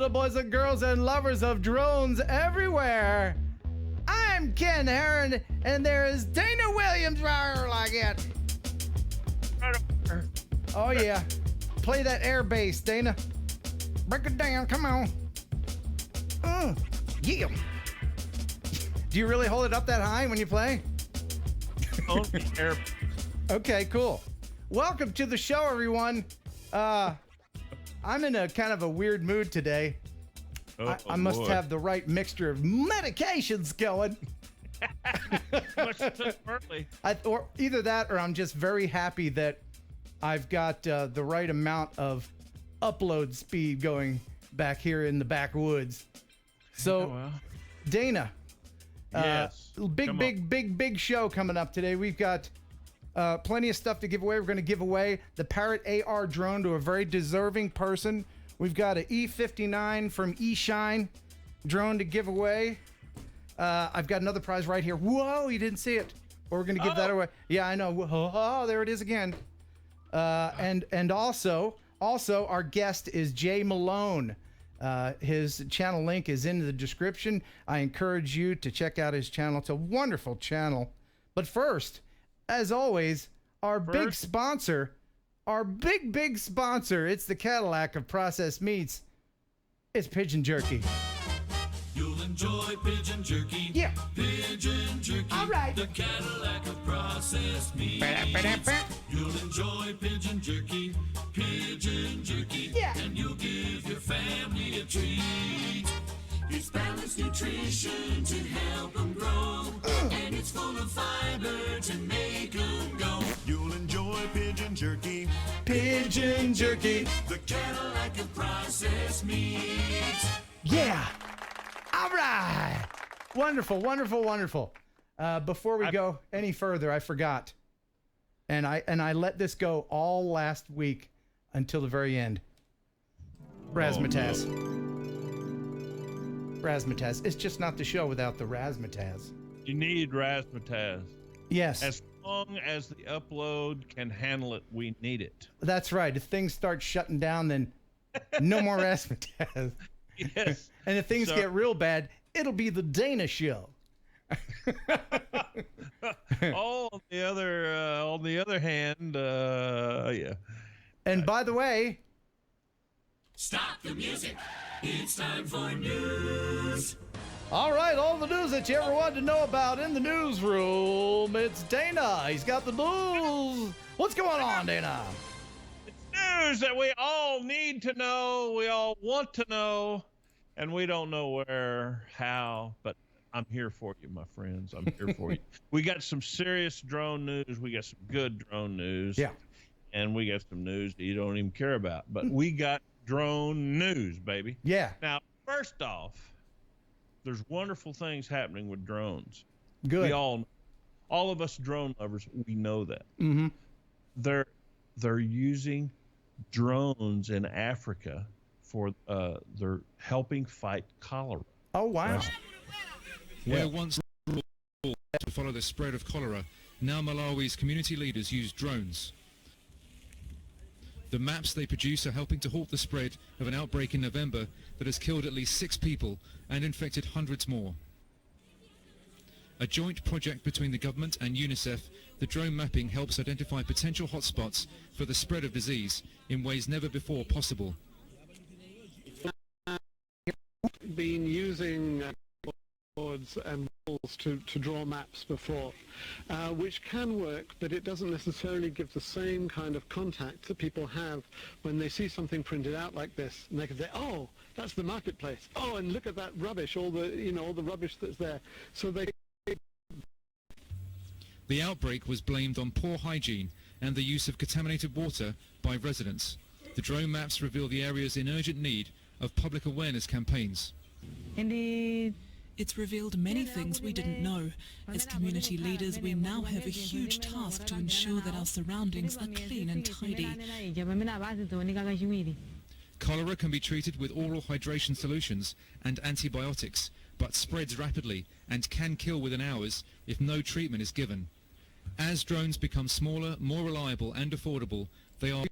little boys and girls and lovers of drones everywhere. I'm Ken Heron, and there is Dana Williams. Like it. Oh yeah, play that air bass, Dana. Break it down, come on. Yeah. Do you really hold it up that high when you play? Only air. Okay, cool. Welcome to the show, everyone. I'm in a kind of a weird mood today. I must have the right mixture of medications going. Or either that, or I'm just very happy that I've got the right amount of upload speed going back here in the backwoods. So, Dana, yes, big show coming up today. We've got plenty of stuff to give away. We're going to give away the Parrot AR drone to a very deserving person. We've got an E59 from eShine drone to give away. I've got another prize right here. Whoa, you didn't see it. Or we're going to give that away. Yeah, I know. Oh, there it is again. And also our guest is J Malone. His channel link is in the description. I encourage you to check out his channel. It's a wonderful channel. But first, as always, our big sponsor, big sponsor, it's the Cadillac of processed meats. It's Pigeon Jerky. You'll enjoy pigeon jerky. Yeah. Pigeon jerky. All right. The Cadillac of processed meats. You'll enjoy pigeon jerky. Pigeon jerky. Yeah. And you'll give your family a treat. It's balanced nutrition to help them grow. And it's full of fiber to make them go. You'll enjoy pigeon jerky. Pigeon Jerky. The Cadillac of processed meats. Yeah. All right. Wonderful, wonderful, wonderful. Before we go any further, I forgot. And I let this go all last week until the very end. Razzmatazz. Razzmatazz. It's just not the show without the razzmatazz. You need razzmatazz. Yes. As long as the upload can handle it, we need it. That's right. If things start shutting down, then no more razzmatazz. Yes. And if things get real bad, it'll be the Dana show. On the other hand, yeah. And by the way, Stop the music. It's time for news. all right, all the news that you ever wanted to know about in the newsroom. It's Dana. He's got the news. What's going on, Dana? It's news that we all need to know, we all want to know, and we don't know where, how, but I'm here for you, my friends. I'm here for you. We got some serious drone news. We got some good drone news. Yeah. And we got some news that you don't even care about. But we got drone news, baby. Yeah. Now, first off, there's wonderful things happening with drones. Good. We all of us drone lovers, we know that. Mm-hmm. They're using drones in Africa for they're helping fight cholera. Oh, wow. Where once to follow the spread of cholera, now Malawi's community leaders use drones. The maps they produce are helping to halt the spread of an outbreak in November that has killed at least 6 people and infected hundreds more. A joint project between the government and UNICEF, the drone mapping helps identify potential hotspots for the spread of disease in ways never before possible. Been using boards and walls to draw maps before, which can work, but it doesn't necessarily give the same kind of contact that people have when they see something printed out like this, and they can say, oh, that's the marketplace. Oh, and look at that rubbish, all the rubbish that's there. So they. The outbreak was blamed on poor hygiene and the use of contaminated water by residents. The drone maps reveal the areas in urgent need of public awareness campaigns. Indeed. It's revealed many things we didn't know. As community leaders, we now have a huge task to ensure that our surroundings are clean and tidy. Cholera can be treated with oral hydration solutions and antibiotics, but spreads rapidly and can kill within hours if no treatment is given. As drones become smaller, more reliable and affordable, they are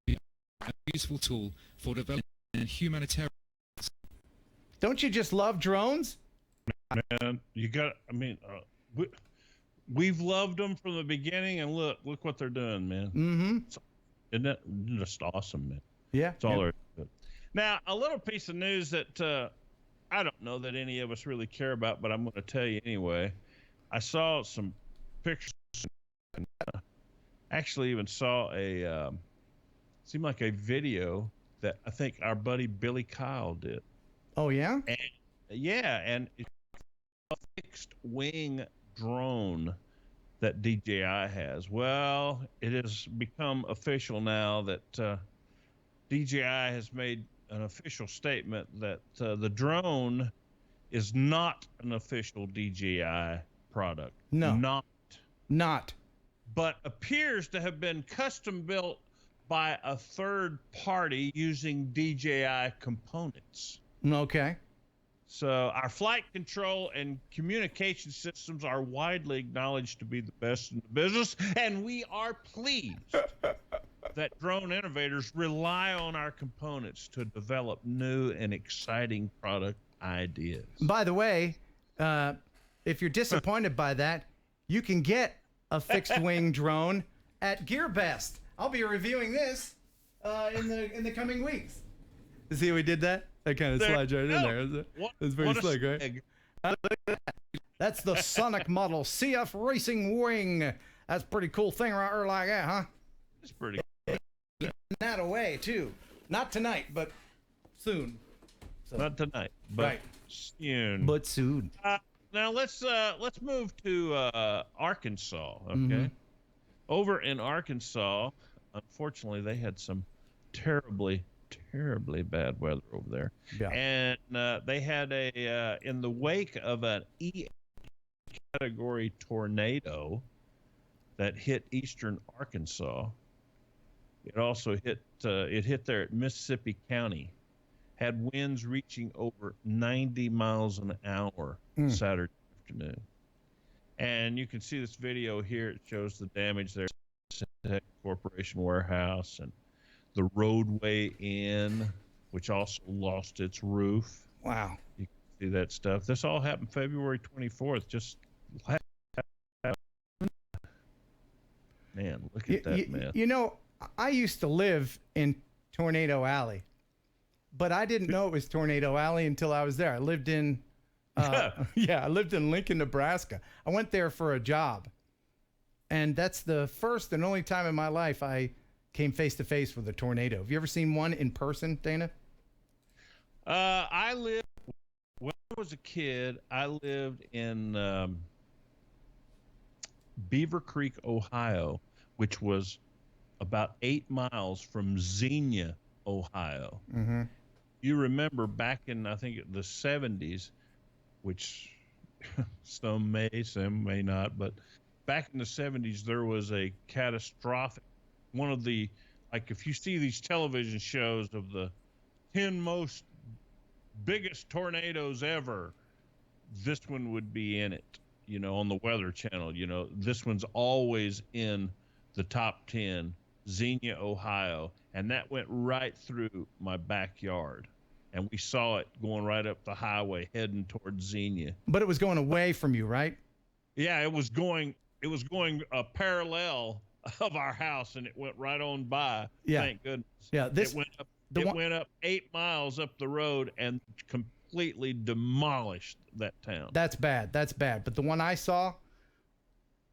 a useful tool for developing and humanitarian Don't you just love drones? Man, you got. I mean, we've loved them from the beginning, and look what they're doing, man. Mm-hmm. Isn't that just awesome, man? Yeah. It's all there. Now, a little piece of news that I don't know that any of us really care about, but I'm going to tell you anyway. I saw some pictures. And, actually, even saw seemed like a video that I think our buddy Billy Kyle did. Oh yeah. And, yeah, and it's a fixed wing drone that DJI has. Well, it has become official now that DJI has made an official statement that the drone is not an official DJI product. No. Not. But appears to have been custom built by a third party using DJI components. Okay. So our flight control and communication systems are widely acknowledged to be the best in the business, and we are pleased that drone innovators rely on our components to develop new and exciting product ideas. By the way, if you're disappointed by that, you can get a fixed wing drone at GearBest. I'll be reviewing this in the coming weeks. See how we did that? That kind of slides right in there, isn't it? It's very slick, right? That's the Sonic model CF Racing Wing. That's a pretty cool thing right there like that, huh? It's pretty That away too. Not tonight, but soon. So, not tonight, but right. soon. But soon. Now let's move to Arkansas. Okay, Mm-hmm. Over in Arkansas, unfortunately, they had some terribly bad weather over there. Yeah. And they had in the wake of an E category tornado that hit eastern Arkansas. It also hit there at Mississippi County. Had winds reaching over 90 miles an hour Saturday afternoon. And you can see this video here. It shows the damage there at the Corporation Warehouse and the roadway in, which also lost its roof. Wow. You can see that stuff. This all happened February 24th. Just man, look at that, man. You know, I used to live in Tornado Alley, but I didn't know it was Tornado Alley until I was there. I lived in, I lived in Lincoln, Nebraska. I went there for a job, and that's the first and only time in my life I came face to face with a tornado. Have you ever seen one in person, Dana? When I was a kid, I lived in Beaver Creek, Ohio, which was about 8 miles from Xenia, Ohio. Mm-hmm. You remember back in, I think, the 70s, which some may not, but back in the 70s, there was a catastrophic, one of the, like if you see these television shows of the 10 biggest tornadoes ever, this one would be in it, on the Weather Channel. This one's always in the top 10, Xenia, Ohio. And that went right through my backyard. And we saw it going right up the highway heading towards Xenia. But it was going away from you, right? Yeah, it was going parallel of our house, and it went right on by. Yeah. Thank goodness. Yeah, it went up 8 miles up the road and completely demolished that town. That's bad. But the one I saw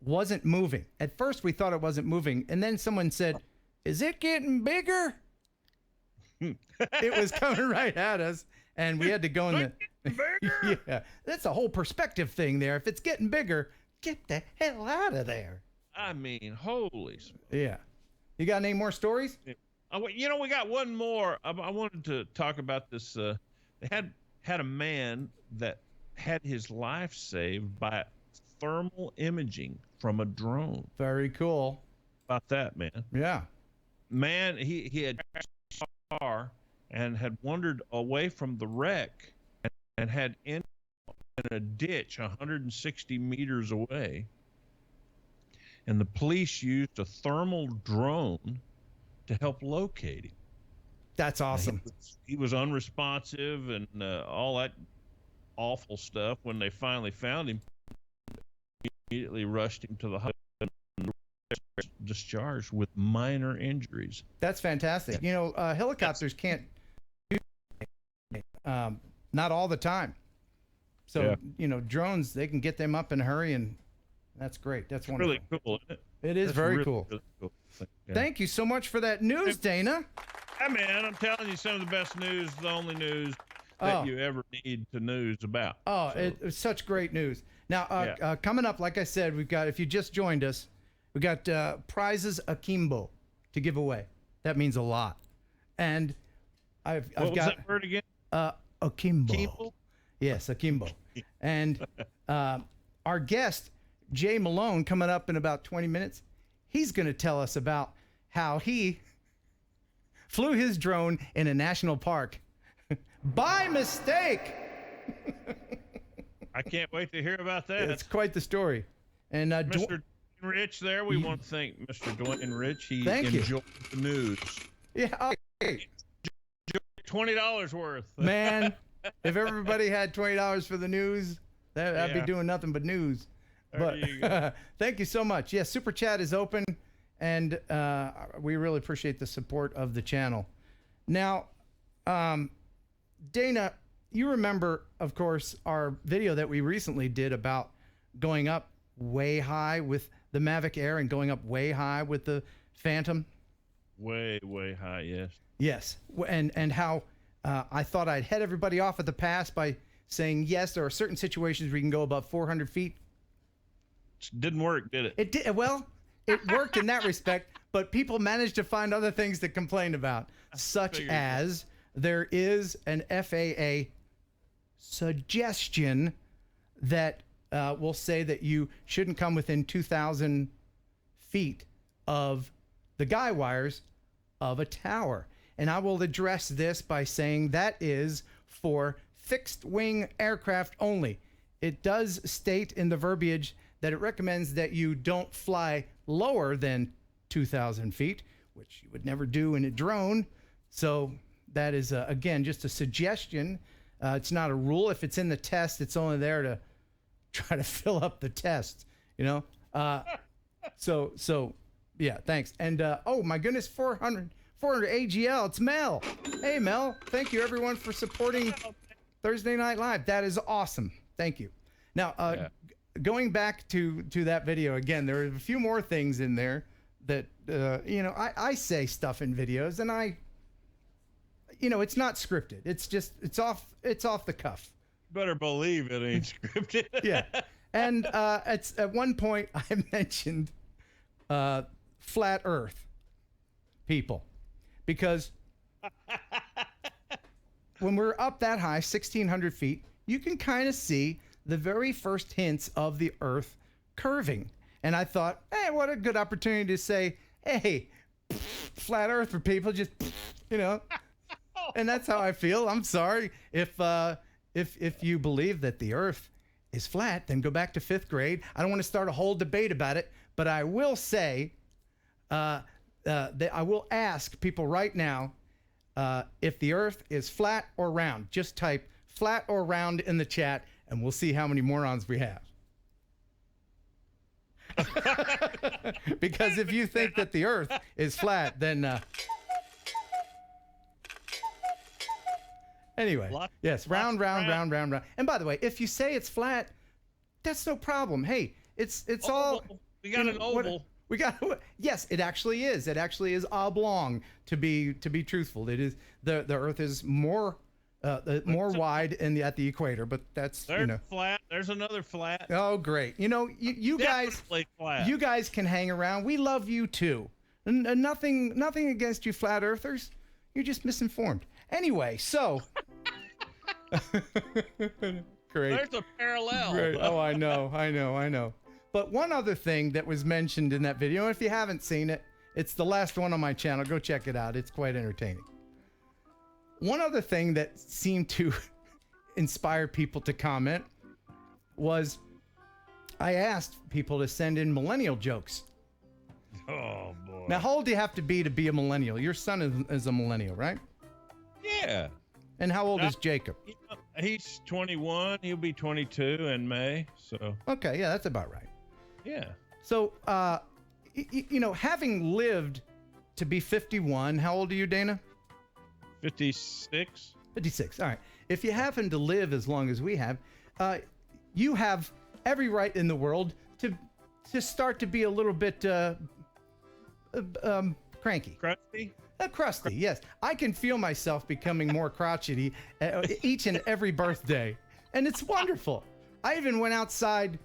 wasn't moving. At first, we thought it wasn't moving, and then someone said, "Is it getting bigger?" It was coming right at us, and we had to go in the bigger? Yeah, that's a whole perspective thing there. If it's getting bigger, get the hell out of there. I mean, holy. Yeah. You got any more stories? We got one more. I wanted to talk about this. They had a man that had his life saved by thermal imaging from a drone. Very cool. About that, man. Yeah. Man, he had a car and had wandered away from the wreck and had ended in a ditch 160 meters away. And the police used a thermal drone to help locate him. That's awesome. He was unresponsive and all that awful stuff. When they finally found him, immediately rushed him to the hospital and discharged with minor injuries. That's fantastic. You know, helicopters can't do not all the time. So, you know, drones, they can get them up in a hurry, and that's great. That's wonderful. Really cool, isn't it? It is very really, cool. Really cool. Yeah. Thank you so much for that news, Dana. Hey, man, I'm telling you, some of the best news, the only news that you ever need to news about. Oh, so. It's such great news. Now, coming up, like I said, we've got, if you just joined us, we got prizes akimbo to give away. That means a lot. And I've what was got that word again? akimbo. Akimbo? Yes, akimbo. And our guest, J Malone, coming up in about 20 minutes, he's going to tell us about how he flew his drone in a national park by mistake. I can't wait to hear about that. It's quite the story. And Mr. Rich there, we want to thank Mr. Dwayne Rich. He Thank you. enjoyed the news. Yeah, okay. $20 worth. Man, if everybody had $20 for the news, I'd be doing nothing but news. There you go. But thank you so much. Yes, Super Chat is open, and we really appreciate the support of the channel. Now, Dana, you remember, of course, our video that we recently did about going up way high with the Mavic Air and going up way high with the Phantom? Way, way high, yes. Yes, and how I thought I'd head everybody off at the pass by saying, yes, there are certain situations where you can go above 400 feet. Didn't work, did it? It did. Well, it worked in that respect, but people managed to find other things to complain about, such as there is an FAA suggestion that will say that you shouldn't come within 2,000 feet of the guy wires of a tower. And I will address this by saying that is for fixed wing aircraft only. It does state in the verbiage that it recommends that you don't fly lower than 2,000 feet, which you would never do in a drone. So that is, again, just a suggestion. It's not a rule. If it's in the test, it's only there to try to fill up the test, you know? So yeah, thanks. And, oh my goodness, 400 AGL, it's Mel. Hey, Mel, thank you everyone for supporting Thursday Night Live. That is awesome. Thank you. Now, going back to that video again, there are a few more things in there that, you know, I say stuff in videos and you know, it's not scripted. It's just, it's off the cuff. Better believe it ain't scripted. Yeah. And at one point I mentioned flat earth people, because when we're up that high, 1,600 feet, you can kind of see the very first hints of the earth curving. And I thought, hey, what a good opportunity to say, hey, flat earth for people, just, you know. And that's how I feel. I'm sorry. If you believe that the earth is flat, then go back to 5th grade. I don't want to start a whole debate about it, but I will say that I will ask people right now if the earth is flat or round. Just type flat or round in the chat, and we'll see how many morons we have. Because if you think that the earth is flat, then anyway, yes, round. And by the way, if you say it's flat, that's no problem. Hey, it's oval. all. We got an oval. We got, yes, it actually is. It actually is oblong. To be truthful, it is the Earth is more wide at the equator, but that's flat. There's another flat. Oh, great! You know, you guys can hang around. We love you too. Nothing against you, flat earthers. You're just misinformed. Anyway, so great. There's a parallel. Great. Oh, I know. But one other thing that was mentioned in that video, if you haven't seen it, it's the last one on my channel. Go check it out. It's quite entertaining. One other thing that seemed to inspire people to comment was I asked people to send in millennial jokes. Oh, boy. Now, how old do you have to be a millennial? Your son is a millennial, right? Yeah. And how old Now- is Jacob? He's 21. He'll be 22 in May. So, Okay, yeah, that's about right. yeah. So, having lived to be 51, how old are you, Dana? 56. 56. All right. If you happen to live as long as we have, you have every right in the world to start to be a little bit cranky. Crusty? Crusty, yes. I can feel myself becoming more crotchety each and every birthday, and it's wonderful. I even went outside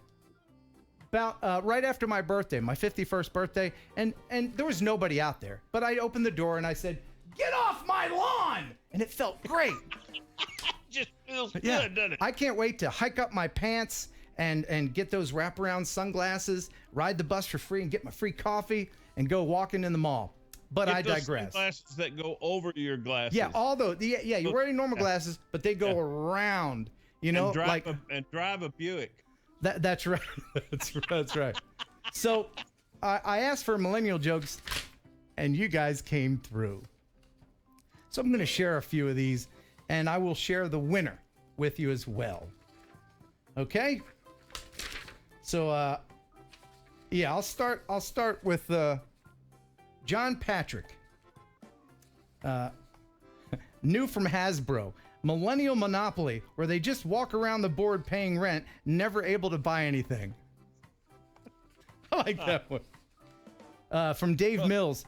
about right after my birthday, my 51st birthday, and there was nobody out there. But I opened the door and I said, "Get off my lawn!" And it felt great. Just feels Yeah, good, doesn't it? I can't wait to hike up my pants and get those wraparound sunglasses, ride the bus for free, and get my free coffee and go walking in the mall. But Get I those digress. Glasses that go over your glasses. Yeah, all those. Yeah, you're wearing normal glasses, but they go around. You know, and drive a Buick. That's right. That's right. So I asked for millennial jokes, and you guys came through. So I'm going to share a few of these, and I will share the winner with you as well. Okay. So yeah, I'll start with John Patrick. New from Hasbro. Millennial Monopoly, where they just walk around the board paying rent, never able to buy anything. I like that one. From Dave Mills.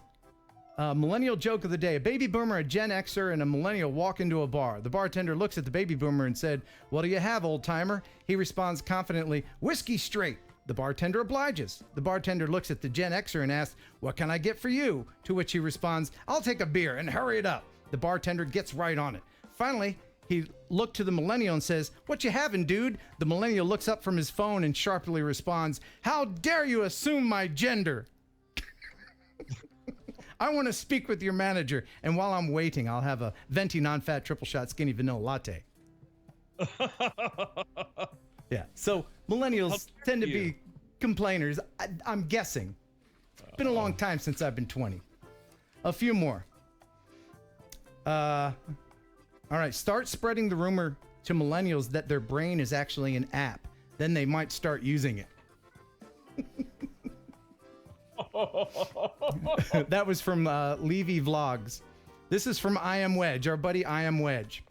Millennial joke of the day. A baby boomer, a Gen Xer, and a millennial walk into a bar. The bartender looks at the baby boomer and said, "What do you have, old timer?" He responds confidently, "Whiskey straight." The bartender obliges. The bartender looks at the Gen Xer and asks, "What can I get for you?" To which he responds, "I'll take a beer and hurry it up." The bartender gets right on it. Finally, he looked to the millennial and says, "What you having, dude?" The millennial looks up from his phone and sharply responds, "How dare you assume my gender?" I want to speak with your manager, and while I'm waiting, I'll have a venti non-fat triple shot skinny vanilla latte. Yeah, so millennials tend to be complainers. I'm guessing. It's been a long time since I've been 20. A few more. All right, start spreading the rumor to millennials that their brain is actually an app. Then they might start using it. That was from Levy Vlogs. This is from I Am Wedge, our buddy I Am Wedge.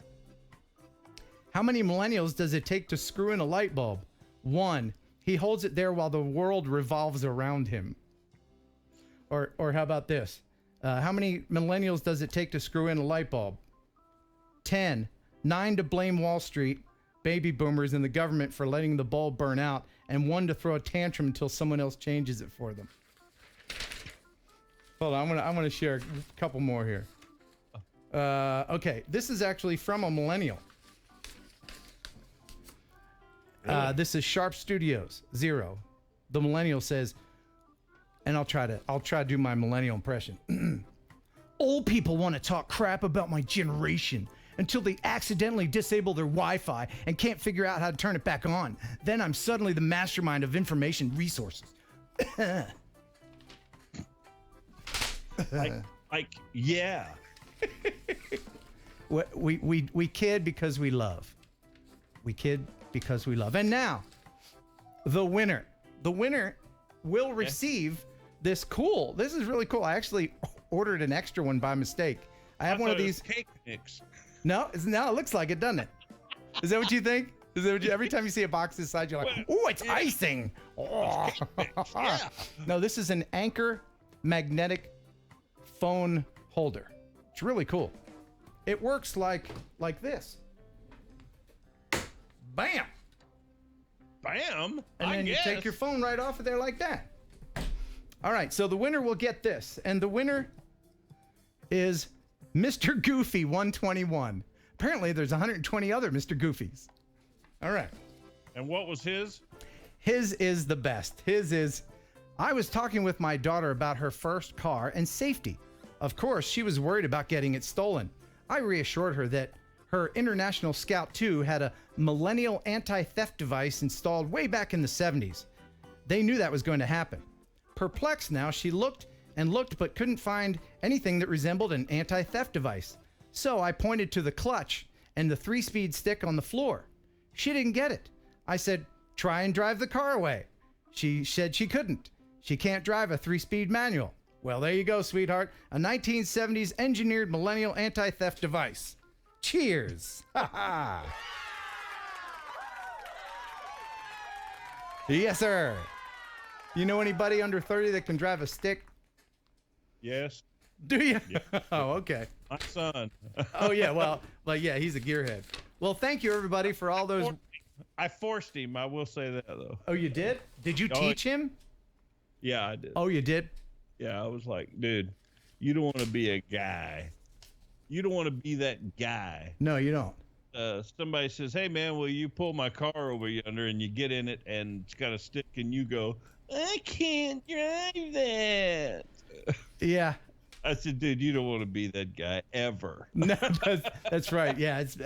How many millennials does it take to screw in a light bulb? 1. He holds it there while the world revolves around him. Or how about this? How many millennials does it take to screw in a light bulb? 10. 9 to blame Wall Street, baby boomers, and the government for letting the bulb burn out, and 1 to throw a tantrum until someone else changes it for them. Hold on, I'm gonna share a couple more here. Okay, this is actually from a millennial. This is Sharp Studios 0. The millennial says, and I'll try to do my millennial impression. Old people want to talk crap about my generation until they accidentally disable their Wi-Fi and can't figure out how to turn it back on. Then I'm suddenly the mastermind of information resources. Yeah. We kid because we love. We kid because we love. And now, the winner. The winner will receive this cool. This is really cool. I actually ordered an extra one by mistake. I have one of these cake mix. No, it looks like it, doesn't it? Is that what you think? Is that what you, every time you see a box this size, you're like, "Oh, it's icing!" Oh. Yeah. No, this is an Anchor magnetic phone holder. It's really cool. It works like this. Bam! Bam! And then you take your phone right off of there like that. All right, so the winner will get this, and the winner is Mr. Goofy 121. Apparently, there's 120 other Mr. Goofies. All right. And what was his? His is the best. His is, I was talking with my daughter about her first car and safety. Of course, she was worried about getting it stolen. I reassured her that her International Scout 2 had a Millennial anti-theft device installed way back in the 70s. They knew that was going to happen. Perplexed now, she looked and looked but couldn't find anything that resembled an anti-theft device. So I pointed to the clutch and the 3-speed stick on the floor. She didn't get it. I said, try and drive the car away. She said she couldn't. She can't drive a 3-speed manual. Well, there you go, sweetheart. A 1970s engineered Millennial anti-theft device. Cheers. Ha ha. Yes, sir. You know anybody under 30 that can drive a stick? Yes, Do you? Yeah. Oh, okay. my son. Oh, yeah. Well, yeah, he's a gearhead. Well, thank you, everybody, for all those. I forced him. I will say that though. Oh, you did? Did you Oh, teach him? Yeah, I did. Oh, you did? Yeah, I was like, dude, you don't want to be a guy. You don't want to be that guy. No, you don't. Somebody says, hey, man, will you pull my car over yonder? And you get in it and it's got a stick and you go, I can't drive that. Yeah. I said, dude, you don't want to be that guy ever. No, that's right. Yeah. It's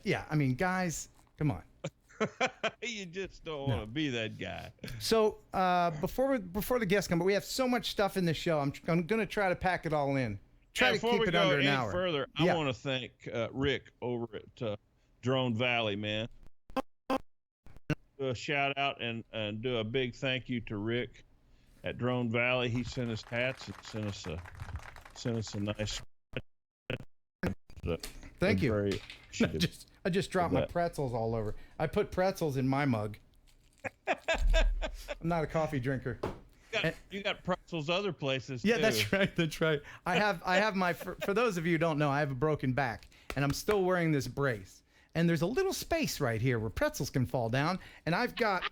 yeah. I mean, guys, come on. You just don't want to be that guy. So before the guests come, but we have so much stuff in this show. I'm going to try to pack it all in. Try to keep it under an hour. Before we go any further, I want to thank Rick over at Drone Valley, man. Do a shout out and do a big thank you to Rick at Drone Valley. He sent us hats and sent us a nice. Thank you. Very I just dropped my pretzels all over. I put pretzels in my mug. I'm not a coffee drinker. You got pretzels other places Yeah, too. that's right. That's right. I have my for those of you who don't know, I have a broken back and I'm still wearing this brace. And there's a little space right here where pretzels can fall down, and I've got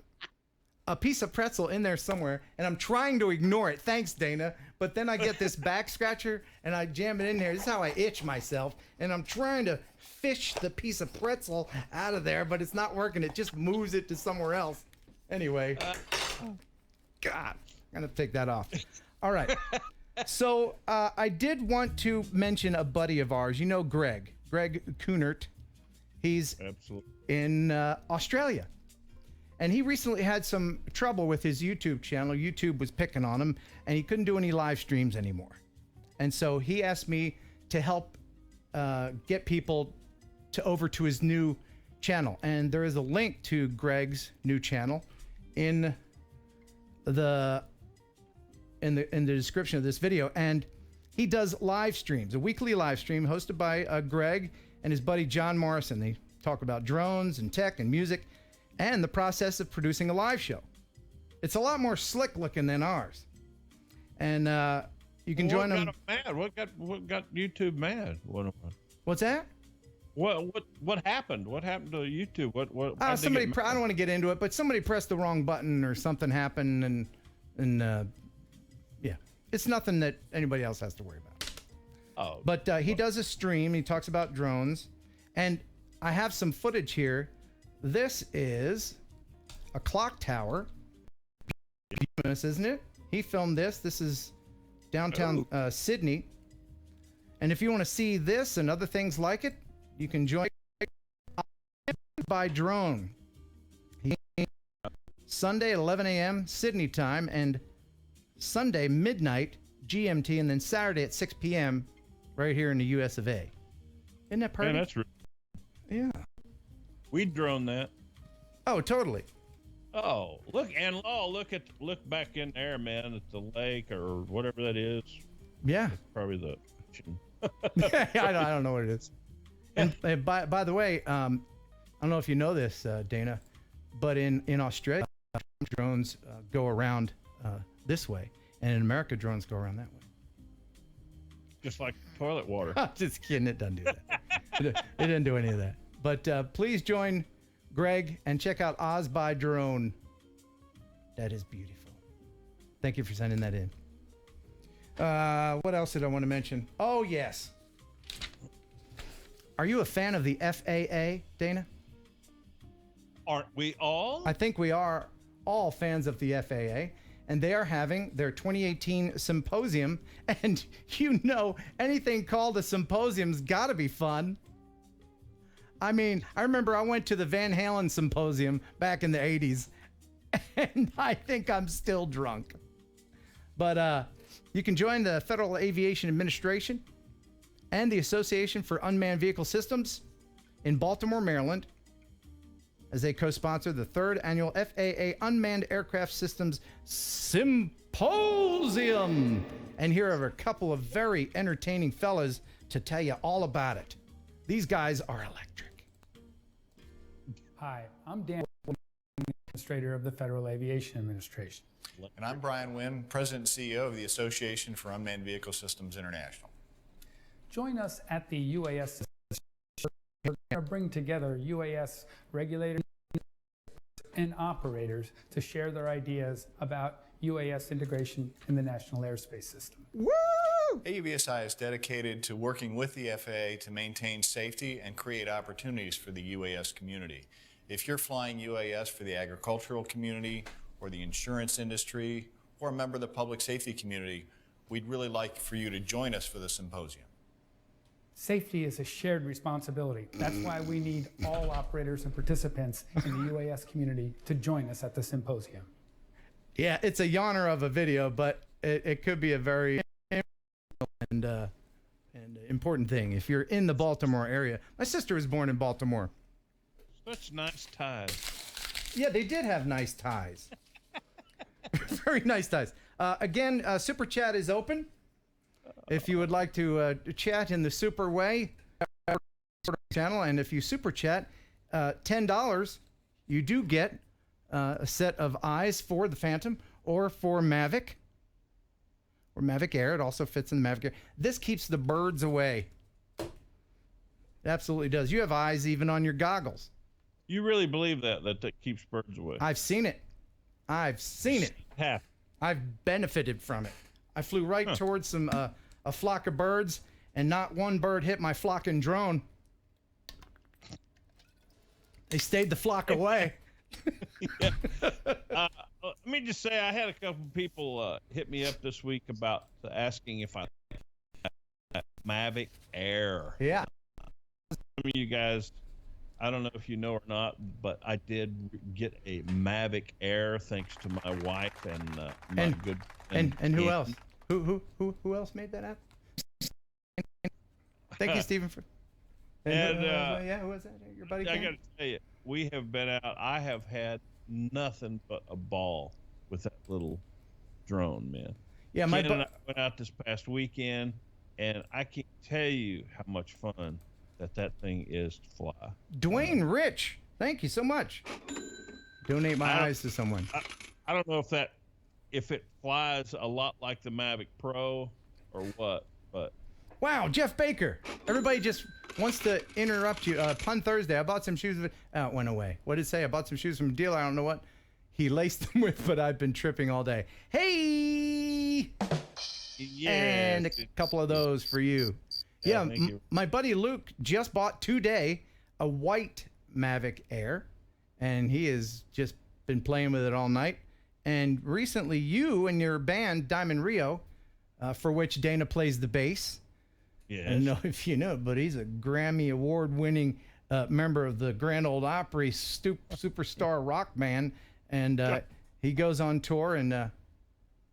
a piece of pretzel in there somewhere, and I'm trying to ignore it. Thanks, Dana. But then I get this back scratcher and I jam it in there. This is how I itch myself, and I'm trying to fish the piece of pretzel out of there, but it's not working. It just moves it to somewhere else. Anyway, God, I'm gonna take that off. All right. So I did want to mention a buddy of ours. You know Greg Kunert. He's Absolutely. in Australia. And he recently had some trouble with his YouTube channel. YouTube was picking on him, and he couldn't do any live streams anymore. And so he asked me to help get people over to his new channel. And there is a link to Greg's new channel in the description of this video. And he does live streams, a weekly live stream hosted by Greg and his buddy John Morrison. They talk about drones and tech and music and the process of producing a live show. It's a lot more slick looking than ours. And you can join them. What got YouTube mad? What's that? What happened? What happened to YouTube? Somebody. I don't want to get into it, but somebody pressed the wrong button or something happened, and yeah, it's nothing that anybody else has to worry about. Oh, but he does a stream. He talks about drones, and I have some footage here. This is a clock tower. Famous, isn't it? He filmed this. This is downtown Sydney. And if you want to see this and other things like it, you can join by drone. Sunday at 11 a.m. Sydney time, and Sunday midnight GMT, and then Saturday at 6 p.m. right here in the US of A. Isn't that perfect? Man, that's yeah. We drone that. Oh, totally. Oh, look back in there, man, at the lake or whatever that is. Yeah. That's probably the yeah, I don't know what it is. And by the way, I don't know if you know this, Dana, but in Australia, drones go around this way, and in America, drones go around that way. Just like toilet water. Just kidding. It doesn't do that. It didn't do any of that. But please join Greg and check out Oz by Drone. That is beautiful. Thank you for sending that in. What else did I want to mention? Oh, yes. Are you a fan of the FAA, Dana? Aren't we all? I think we are all fans of the FAA. And they are having their 2018 symposium. And you know, anything called a symposium's got to be fun. I mean, I remember I went to the Van Halen symposium back in the 80s. And I think I'm still drunk. But you can join the Federal Aviation Administration and the Association for Unmanned Vehicle Systems in Baltimore, Maryland, as they co-sponsor the 3rd annual FAA Unmanned Aircraft Systems Symposium. And here are a couple of very entertaining fellas to tell you all about it. These guys are electric. Hi, I'm Dan, Administrator of the Federal Aviation Administration. And I'm Brian Wynn, President and CEO of the Association for Unmanned Vehicle Systems International. Join us at the UAS to bring together UAS regulators and operators to share their ideas about UAS integration in the National Airspace System. Woo! AUVSI is dedicated to working with the FAA to maintain safety and create opportunities for the UAS community. If you're flying UAS for the agricultural community or the insurance industry or a member of the public safety community, we'd really like for you to join us for the symposium. Safety is a shared responsibility. That's why we need all operators and participants in the UAS community to join us at the symposium. Yeah, it's a yawner of a video, but it could be a very and important thing if you're in the Baltimore area. My sister was born in Baltimore. Such nice ties. Yeah, they did have nice ties. Very nice ties. Again, Super Chat is open. If you would like to chat in the super way, channel, and if you super chat $10, you do get a set of eyes for the Phantom or for Mavic or Mavic Air. It also fits in the Mavic Air. This keeps the birds away. It absolutely does. You have eyes even on your goggles. You really believe that keeps birds away? I've seen it. I've seen it. Half. I've benefited from it. I flew right towards some a flock of birds, and not one bird hit my flocking drone. They stayed the flock away. Yeah. Let me just say, I had a couple people hit me up this week about asking if I Mavic Air. Yeah. Some of you guys, I don't know if you know or not, but I did get a Mavic Air thanks to my wife and my good friend. And who else? Who else made that app? Thank you, Stephen. Yeah, who was that? Your buddy? I got to tell you, we have been out. I have had nothing but a ball with that little drone, man. Yeah, Ken and I went out this past weekend, and I can't tell you how much fun that thing is to fly. Dwayne Rich, thank you so much. Donate my eyes to someone. I don't know if it flies a lot like the Mavic Pro or what, but wow, Jeff Baker. Everybody just wants to interrupt you. Pun Thursday. I bought some shoes. It went away. What did it say? I bought some shoes from a dealer. I don't know what he laced them with, but I've been tripping all day. Hey! yeah, And a couple of those for you. Yeah, thank you. My buddy Luke just bought today a white Mavic Air, and he has just been playing with it all night. And recently, you and your band, Diamond Rio, for which Dana plays the bass. Yes. I don't know if you know, but he's a Grammy Award-winning member of the Grand Ole Opry superstar rock band. And he goes on tour. And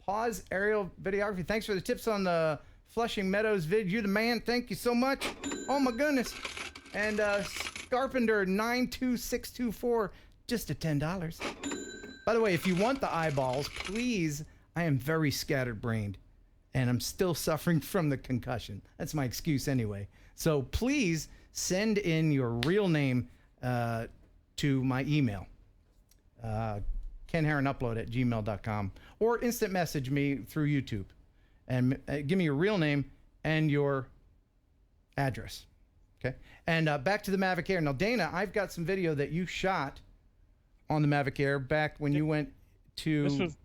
pause aerial videography. Thanks for the tips on the Flushing Meadows vid. You're the man. Thank you so much. Oh, my goodness. And Carpenter 92624, just at $10. By the way, if you want the eyeballs, please, I am very scatterbrained, and I'm still suffering from the concussion. That's my excuse anyway. So please send in your real name to my email, kenheronupload@gmail.com, or instant message me through YouTube, and give me your real name and your address. Okay? And back to the Mavic Air. Now, Dana, I've got some video that you shot on the Mavic Air back when you went to... This was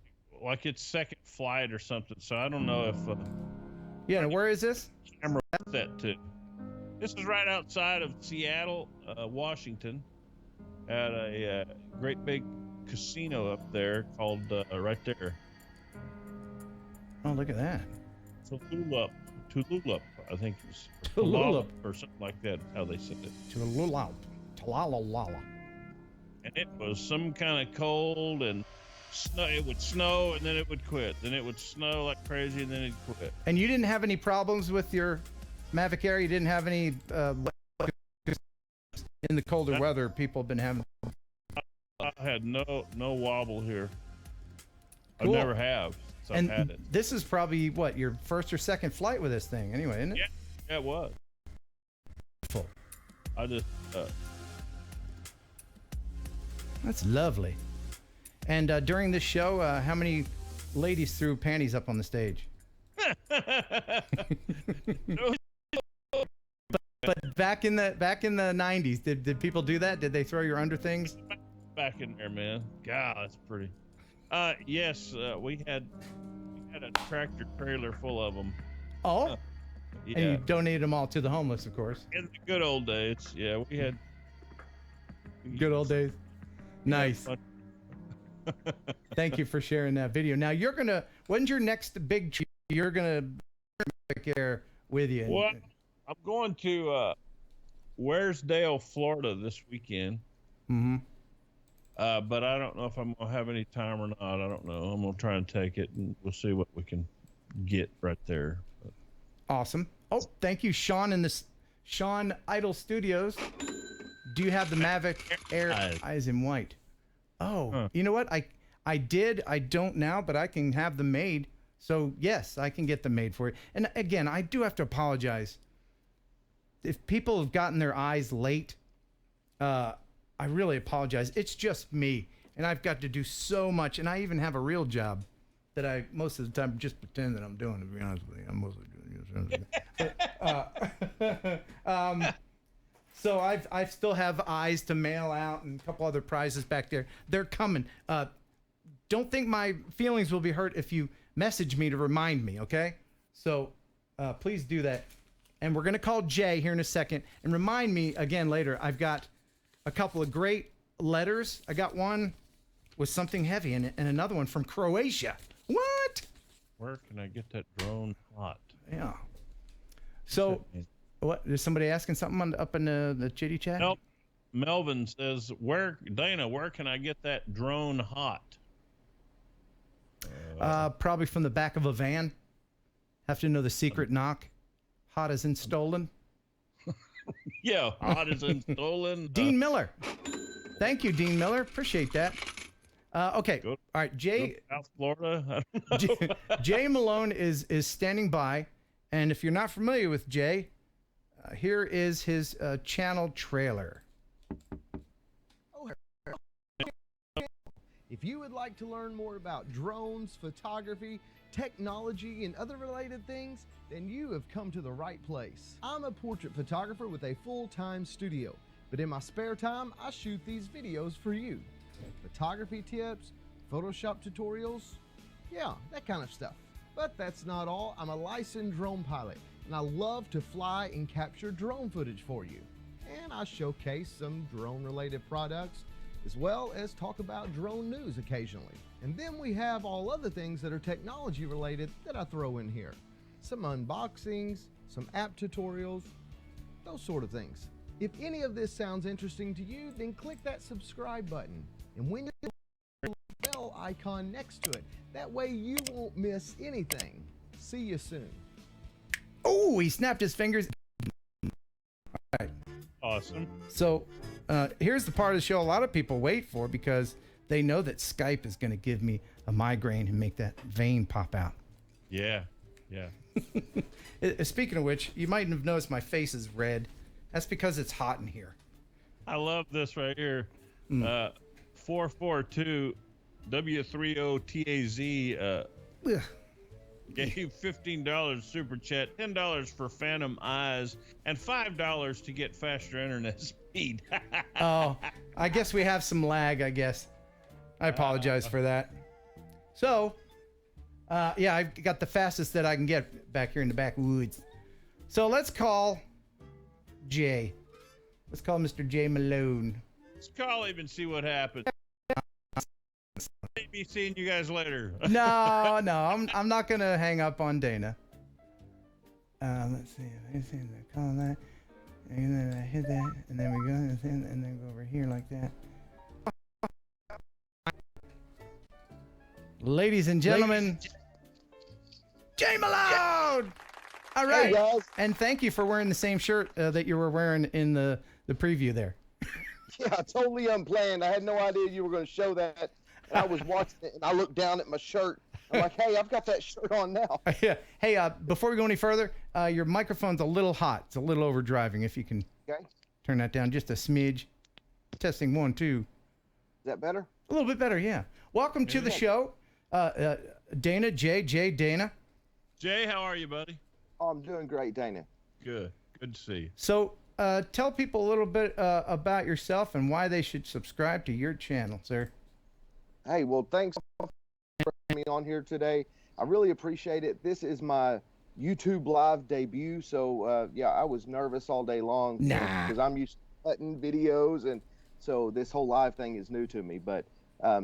like its second flight or something, so I don't know if... yeah, where is this? Camera set to. This is right outside of Seattle, Washington, at a great big casino up there called, right there, Oh, look at that. Tululup, I think it's Tululup. or something like that, how they said it. Talalala. And it was some kind of cold and snow. It would snow and then it would quit. Then it would snow like crazy and then it'd quit. And you didn't have any problems with your Mavic Air, you didn't have any in the colder weather. People have been having. I had no wobble here. Cool. I never have. So I've had it. This is probably what, your first or second flight with this thing, anyway, isn't it? Yeah, it was. Full. I just. That's lovely. And during this show, how many ladies threw panties up on the stage? But back in the 90s, did people do that? Did they throw your under things? Back in there, man. God, that's pretty. Yes, we had a tractor trailer full of them. Oh. Yeah. And you donated them all to the homeless, of course. In the good old days, yeah, we had. Good old days. Nice. Thank you for sharing that video. Now when's your next big trip? You're gonna Mavic Air with you. Well, I'm going to Waresdale, Florida this weekend. Mm-hmm. But I don't know if I'm gonna have any time or not. I don't know. I'm gonna try and take it, and we'll see what we can get right there. Awesome. Oh, thank you, Sean, in this Sean Idol Studios. Do you have the Mavic Air Eyes in White? Oh, You know what? I did. I don't now, but I can have them made. So yes, I can get them made for you. And again, I do have to apologize if people have gotten their eyes late. I really apologize. It's just me, and I've got to do so much, and I even have a real job that I most of the time just pretend that I'm doing. To be honest with you, I'm mostly doing. So I still have eyes to mail out and a couple other prizes back there. They're coming. Don't think my feelings will be hurt if you message me to remind me, okay? So please do that. And we're going to call Jay here in a second and remind me again later. I've got a couple of great letters. I got one with something heavy in it and another one from Croatia. What? Where can I get that drone hot? Yeah. So, what? Is somebody asking something up in the chitty chat? Nope. Melvin says, Dana, where can I get that drone hot? Probably from the back of a van. Have to know the secret knock. Hot as in stolen. Yeah, hot as in stolen. Dean Miller. Thank you, Dean Miller. Appreciate that. Okay. All right, Jay. South Florida. I don't know. J Malone is standing by, and if you're not familiar with Jay, here is his channel trailer. If you would like to learn more about drones, photography, technology, and other related things, then you have come to the right place. I'm a portrait photographer with a full-time studio, but in my spare time, I shoot these videos for you. Photography tips, Photoshop tutorials, yeah, that kind of stuff. But that's not all. I'm a licensed drone pilot, and I love to fly and capture drone footage for you. And I showcase some drone-related products, as well as talk about drone news occasionally. And then we have all other things that are technology related that I throw in here. Some unboxings, some app tutorials, those sort of things. If any of this sounds interesting to you, then click that subscribe button. And when you the bell icon next to it, that way you won't miss anything. See you soon. Oh, he snapped his fingers. All right. Awesome. So here's the part of the show a lot of people wait for because they know that Skype is going to give me a migraine and make that vein pop out. Yeah, yeah. Speaking of which, you might have noticed my face is red. That's because it's hot in here. I love this right here. 442 W30TAZ gave $15 super chat, $10 for Phantom Eyes, and $5 to get faster internet speed. Oh, I guess we have some lag, I guess. I apologize for that. So, yeah, I've got the fastest that I can get back here in the backwoods. So let's call Jay. Let's call Mr. J Malone. Let's call him and see what happens. Maybe seeing you guys later. No, I'm not gonna hang up on Dana. Let's see. Call that, and then I hit that, and then we go and then go over here like that. Ladies and gentlemen, J Malone. All right. Hey, guys. And thank you for wearing the same shirt that you were wearing in the preview there. Yeah, totally unplanned. I had no idea you were going to show that. And I was watching it, and I looked down at my shirt. I'm like, hey, I've got that shirt on now. Yeah. Hey, before we go any further, your microphone's a little hot. It's a little overdriving. If you can turn that down just a smidge. Testing 1, 2. Is that better? A little bit better, yeah. Welcome to the show, Dana, Jay, Dana. Jay, how are you, buddy? Oh, I'm doing great, Dana. Good to see you. So, tell people a little bit about yourself and why they should subscribe to your channel, sir. Hey, well, thanks for having me on here today. I really appreciate it. This is my YouTube live debut, so yeah, I was nervous all day long because I'm used to cutting videos, and so this whole live thing is new to me. But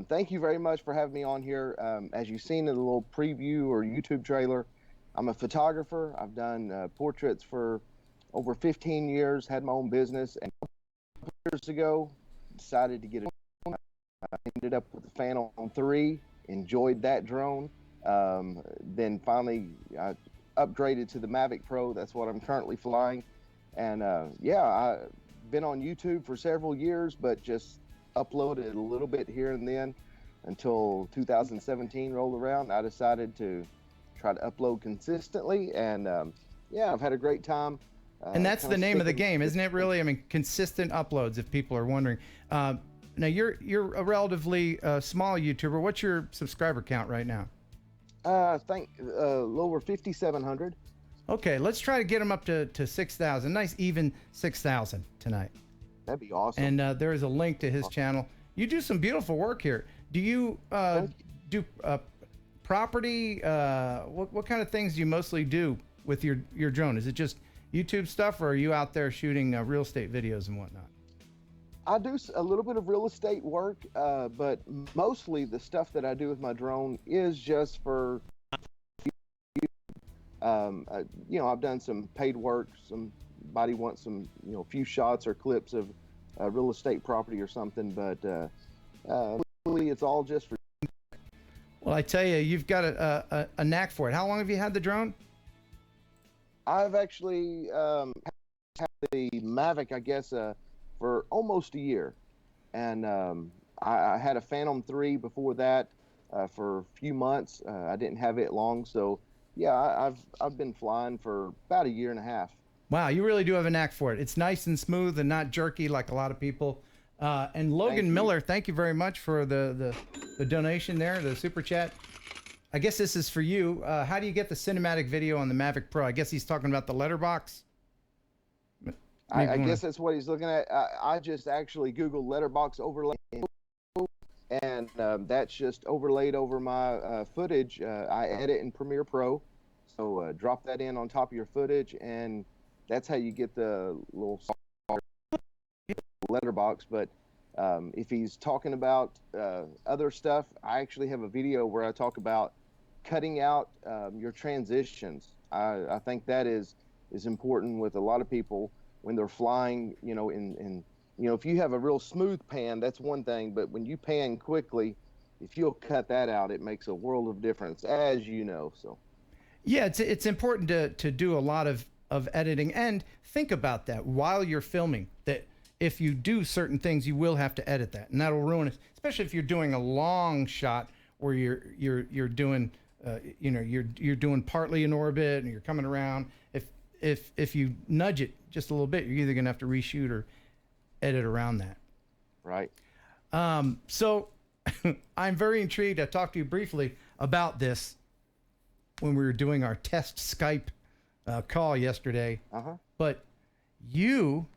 thank you very much for having me on here. As you've seen in the little preview or YouTube trailer, I'm a photographer. I've done portraits for over 15 years, had my own business, and a couple years ago, decided to get a drone. I ended up with the Phantom 3, enjoyed that drone. Then finally, I upgraded to the Mavic Pro. That's what I'm currently flying. And yeah, I've been on YouTube for several years, but just uploaded a little bit here and then until 2017 rolled around. I decided to try to upload consistently, and yeah, I've had a great time. And that's the name of the game, isn't it? Really, I mean, consistent uploads. If people are wondering, now you're a relatively small YouTuber. What's your subscriber count right now? I think a little over 5,700. Okay, let's try to get them up to 6,000. Nice even 6,000 tonight. That'd be awesome. And there is a link to his channel. You do some beautiful work here. Do you do property? What kind of things do you mostly do with your drone? Is it just YouTube stuff, or are you out there shooting real estate videos and whatnot? I do a little bit of real estate work, but mostly the stuff that I do with my drone is just for, you know, I've done some paid work. Somebody wants some, you know, few shots or clips of real estate property or something, but really it's all just for. Well, I tell you, you've got a knack for it. How long have you had the drone? I've actually had the Mavic, I guess, for almost a year, and I had a Phantom 3 before that for a few months. I didn't have it long, so yeah, I've been flying for about a year and a half. Wow, you really do have a knack for it. It's nice and smooth and not jerky like a lot of people. And Logan Miller, thank you very much for the donation there, the super chat. I guess this is for you. How do you get the cinematic video on the Mavic Pro? I guess he's talking about the letterbox. I guess that's what he's looking at. I just actually Googled letterbox overlay, and that's just overlaid over my footage. I edit in Premiere Pro, so drop that in on top of your footage, and that's how you get the little letterbox. But if he's talking about other stuff, I actually have a video where I talk about cutting out your transitions. I think that is important with a lot of people when they're flying, you know, in you know, if you have a real smooth pan, that's one thing, but when you pan quickly, if you'll cut that out, it makes a world of difference, as you know. So yeah, it's important to do a lot of editing, and think about that while you're filming, that if you do certain things, you will have to edit that, and that'll ruin it, especially if you're doing a long shot where you're doing you know, you're doing partly in orbit and you're coming around. If you nudge it just a little bit, you're either gonna have to reshoot or edit around that. Right. So I'm very intrigued. I talked to you briefly about this when we were doing our test Skype call yesterday. But you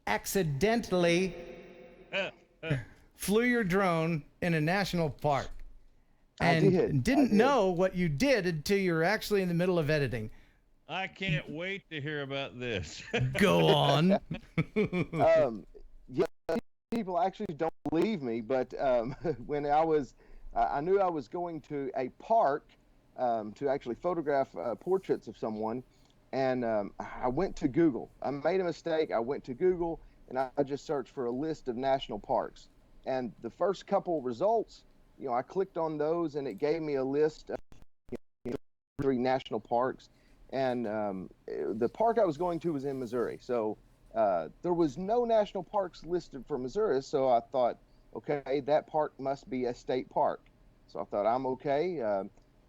accidentally flew your drone in a national park and didn't know what you did until you were actually in the middle of editing. I can't wait to hear about this. Go on. Yeah, people actually don't believe me, but when I knew I was going to a park to actually photograph portraits of someone, and I went to Google. I made a mistake. I went to Google, and I just searched for a list of national parks. And the first couple results, you know, I clicked on those, and it gave me a list of three national parks, and the park I was going to was in Missouri. So there was no national parks listed for Missouri. So I thought, okay, that park must be a state park. So I thought, I'm okay.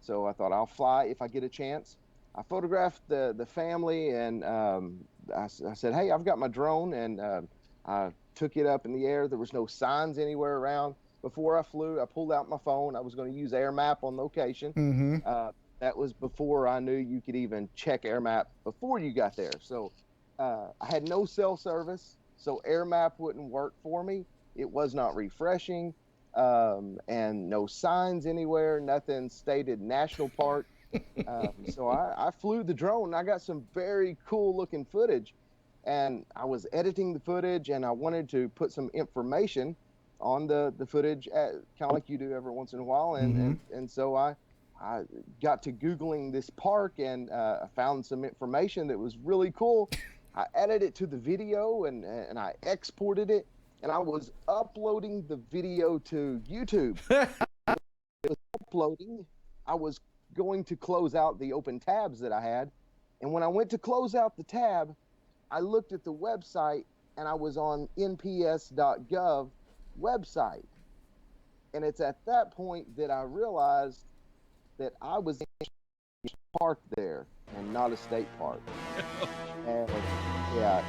So I thought, I'll fly if I get a chance. I photographed the family, and I said, hey, I've got my drone, and I took it up in the air. There was no signs anywhere around. Before I flew, I pulled out my phone. I was going to use Air Map on location. That was before I knew you could even check Air Map before you got there. So I had no cell service, so Air Map wouldn't work for me. It was not refreshing, and no signs anywhere, nothing stated national park. So I flew the drone. I got some very cool looking footage, and I was editing the footage, and I wanted to put some information on the footage, kind of like you do every once in a while. And so I got to Googling this park, and I found some information that was really cool. I added it to the video, and I exported it, and I was uploading the video to YouTube. It was uploading. I was going to close out the open tabs that I had, and when I went to close out the tab, I looked at the website, and I was on nps.gov website. And it's at that point that I realized that I was in a park there and not a state park. And yeah.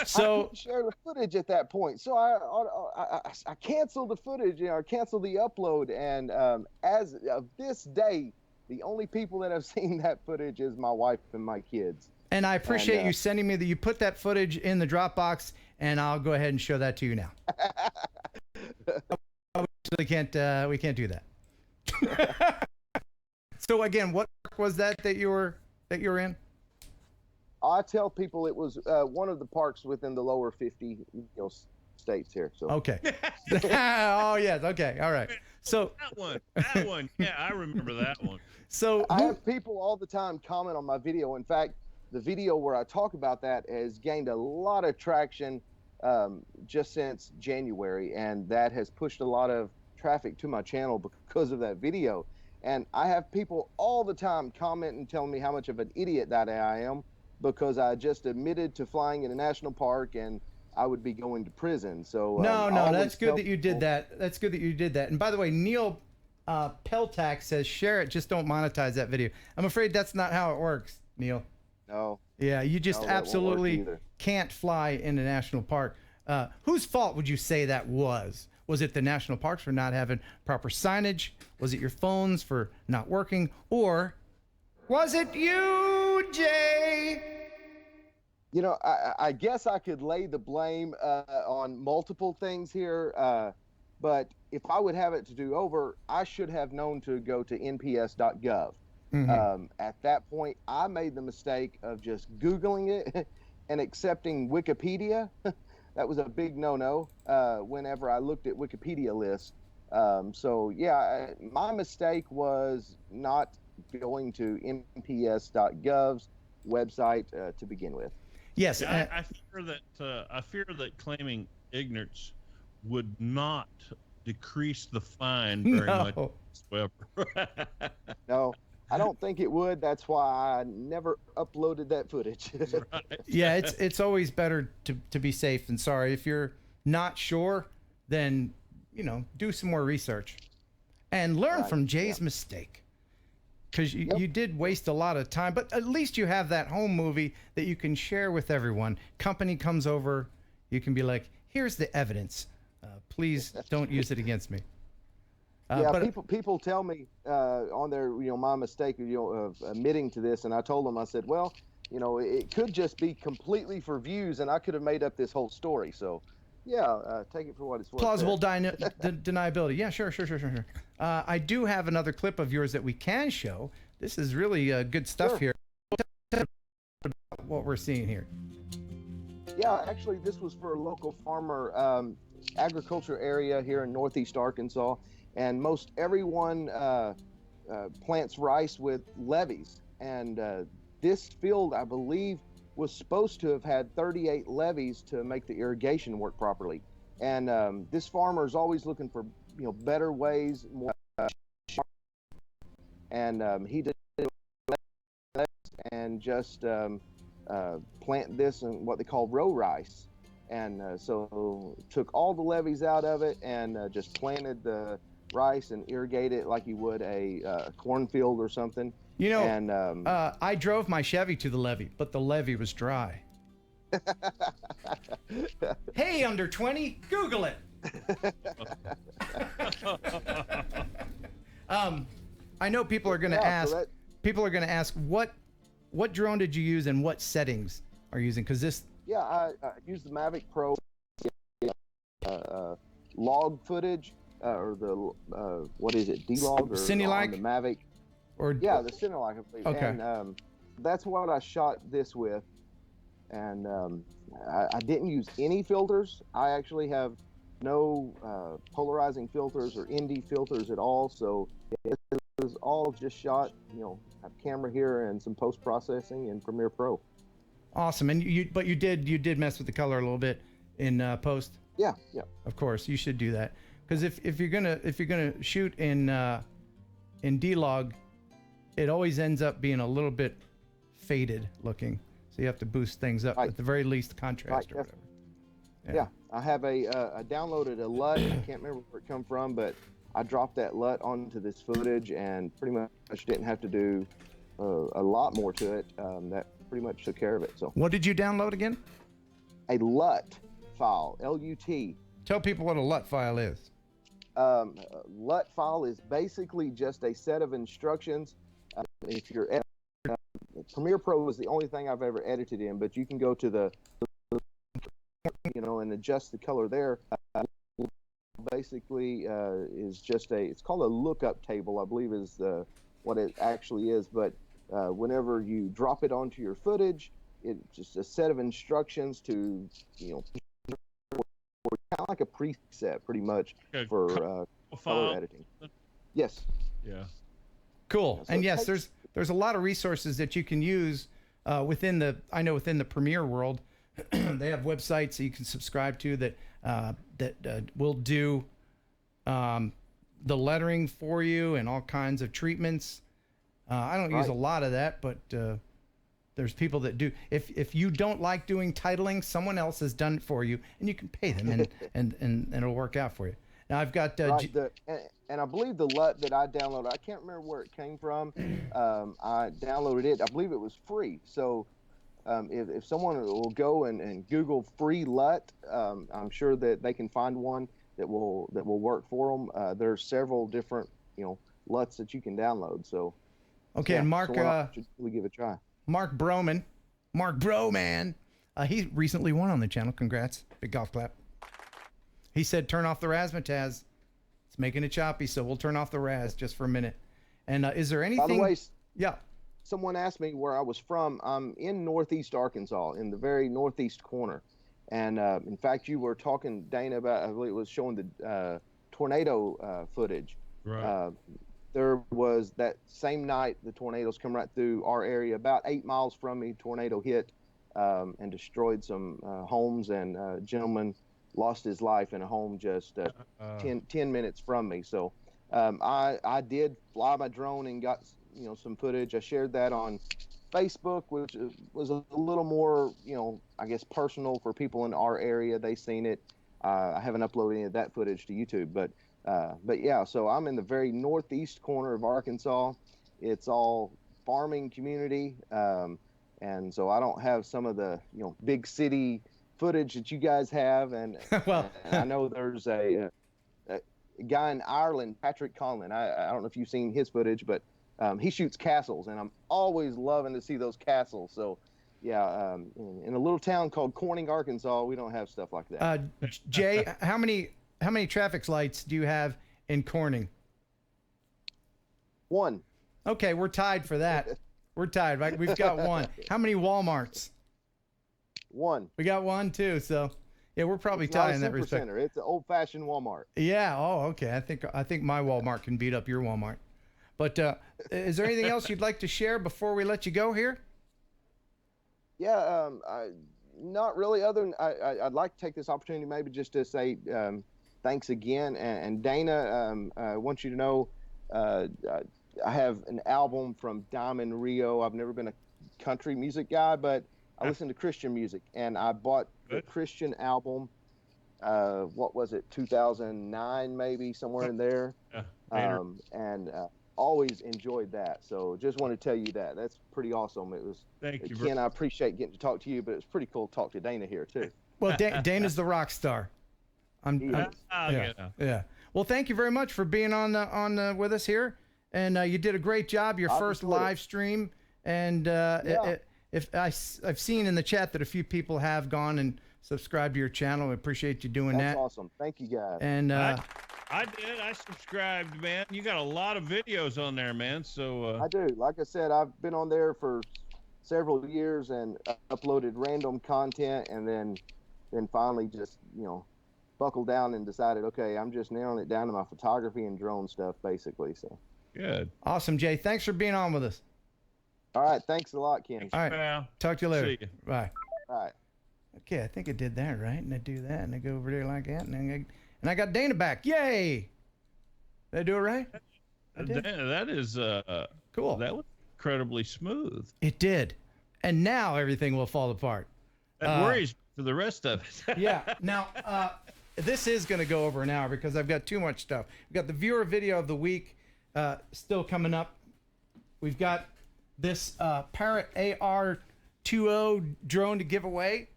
So I couldn't share the footage at that point, so I canceled the footage, I canceled the upload, and as of this day, the only people that have seen that footage is my wife and my kids. And I appreciate you sending me that. You put that footage in the Dropbox, and I'll go ahead and show that to you now. We can't do that. So again, what park was that you were in? I tell people it was one of the parks within the lower 50 states here. So okay. Oh yes, okay, all right. So that one, yeah, I remember that one. So I have people all the time comment on my video. In fact, the video where I talk about that has gained a lot of traction just since January, and that has pushed a lot of traffic to my channel because of that video. And I have people all the time comment and telling me how much of an idiot that I am, because I just admitted to flying in a national park and I would be going to prison. So no, that's good that you did that. That's good that you did that. And by the way, Neil Peltack says share it, just don't monetize that video. I'm afraid that's not how it works, Neil. No. Yeah, you just absolutely can't fly in a national park. Whose fault would you say that was? Was it the national parks for not having proper signage? Was it your phones for not working? Or was it you, Jay? You know, I guess I could lay the blame on multiple things here, but if I would have it to do over, I should have known to go to nps.gov. At that point, I made the mistake of just Googling it and accepting Wikipedia. That was a big no-no whenever I looked at Wikipedia lists. So yeah, my mistake was not going to nps.gov's website to begin with. Yes, yeah, I fear that claiming ignorance would not decrease the fine very much whatsoever. No, I don't think it would. That's why I never uploaded that footage. Right. Yeah, it's always better to be safe than sorry. If you're not sure, then do some more research and learn from Jay's mistake. Because you did waste a lot of time, but at least you have that home movie that you can share with everyone. Company comes over, you can be like, here's the evidence. Please don't use it against me. People tell me on their, my mistake of admitting to this, and I told them, I said, well, it could just be completely for views, and I could have made up this whole story. So, yeah, take it for what it's worth. Plausible deniability. Yeah, sure. I do have another clip of yours that we can show. This is really good stuff here. What we're seeing here. Yeah, actually, this was for a local farmer agriculture area here in Northeast Arkansas, and most everyone plants rice with levees, and this field, I believe, was supposed to have had 38 levees to make the irrigation work properly. And this farmer is always looking for better ways, more and he did and just plant this in what they call row rice. And so took all the levees out of it and just planted the rice and irrigated it like you would a cornfield or something. You know, and I drove my Chevy to the levee, but the levee was dry. Hey, under 20, Google it. I know people are going to ask. So people are going to ask what drone did you use and what settings are you using? Because this. Yeah, I used the Mavic Pro log footage or the what is it, D-log or Cinelike? on the Mavic? Or yeah, the Cinelike, I believe. Okay. And that's what I shot this with. And I didn't use any filters. I actually have no polarizing filters or ND filters at all. So it was all just shot, I have a camera here and some post-processing in Premiere Pro. Awesome. And you did mess with the color a little bit in post. Yeah. Of course, you should do that, because if you're gonna shoot in D-Log, it always ends up being a little bit faded looking. So you have to boost things up at the very least, contrast or whatever. Yeah. I have I downloaded a LUT. I can't remember where it come from, but I dropped that LUT onto this footage and pretty much didn't have to do a lot more to it. That pretty much took care of it. So what did you download again? A LUT file, LUT. Tell people what a LUT file is. LUT file is basically just a set of instructions. If you're Premiere Pro is the only thing I've ever edited in, but you can go to the and adjust the color there. Basically is just it's called a lookup table, I believe is what it actually is. But whenever you drop it onto your footage, it's just a set of instructions to kind of like a preset pretty much for color editing. Yes. Yeah. Cool. And yes, there's a lot of resources that you can use within the Premiere world. They have websites that you can subscribe to that will do the lettering for you and all kinds of treatments. I don't use a lot of that, but there's people that do. If you don't like doing titling, someone else has done it for you, and you can pay them, and it'll work out for you. Now I've got and I believe the LUT that I downloaded, I can't remember where it came from. I downloaded it. I believe it was free. So if someone will go and Google free LUT, I'm sure that they can find one that will work for them. There's several different LUTs that you can download. So okay, and Mark should really give it a try. Mark Broman, he recently won on the channel. Congrats, big golf clap. He said, turn off the razzmatazz. It's making it choppy, so we'll turn off the Raz just for a minute. And is there anything? By the way, yeah. Someone asked me where I was from. I'm in Northeast Arkansas, in the very northeast corner. And in fact, you were talking, Dana, about, I believe it was showing the tornado footage. Right. There was that same night, the tornadoes come right through our area. About 8 miles from me, tornado hit and destroyed some homes, and a gentleman lost his life in a home just 10 minutes from me. So I did fly my drone and got some footage. I shared that on Facebook, which was a little more I guess personal for people in our area. They seen it. I haven't uploaded any of that footage to YouTube, but yeah. So I'm in the very northeast corner of Arkansas. It's all farming community, and so I don't have some of the big city footage that you guys have, and well, and I know there's a guy in Ireland, Patrick Conlon. I don't know if you've seen his footage, but he shoots castles, and I'm always loving to see those castles. So yeah, in a little town called Corning, Arkansas, we don't have stuff like that. Jay, how many traffic lights do you have in Corning? 1. Okay, we're tied for that. We're tied, right? We've got 1. How many Walmarts? 1. We got 1 too. So yeah, we're probably tied in that respect. Center. It's an old-fashioned Walmart. Yeah. Oh, okay. I think my Walmart can beat up your Walmart. But is there anything else you'd like to share before we let you go here? Yeah, not really. Other than I'd like to take this opportunity maybe just to say thanks again. And Dana, I want you to know I have an album from Diamond Rio. I've never been a country music guy, but I listen to Christian music, and I bought the Christian album. What was it, 2009 maybe, somewhere in there. And always enjoyed that. So just want to tell you that. That's pretty awesome. It was. Thank you, Ken, I appreciate getting to talk to you, but it's pretty cool to talk to Dana here too. Well, Dana's the rock star. Yeah. Well, thank you very much for being on with us here, and you did a great job. Your first live stream, and I've seen in the chat that a few people have gone and subscribed to your channel. I appreciate you doing that. That's awesome. Thank you, guys. And I did. I subscribed, man. You got a lot of videos on there, man. So I do. Like I said, I've been on there for several years and uploaded random content, and then finally just buckled down and decided, okay, I'm just narrowing it down to my photography and drone stuff, basically. So good. Awesome, Jay. Thanks for being on with us. All right. Thanks a lot, Ken. All right. Talk to you later. See you. Bye. All right. Okay, I think I did that right, and I do that, and I go over there like that, and I got Dana back. Yay! Did I do it right? I did. That is cool. That was incredibly smooth. It did, and now everything will fall apart. That worries me for the rest of it. Yeah. Now, this is going to go over an hour because I've got too much stuff. We've got the viewer video of the week still coming up. We've got this Parrot AR-20 drone to give away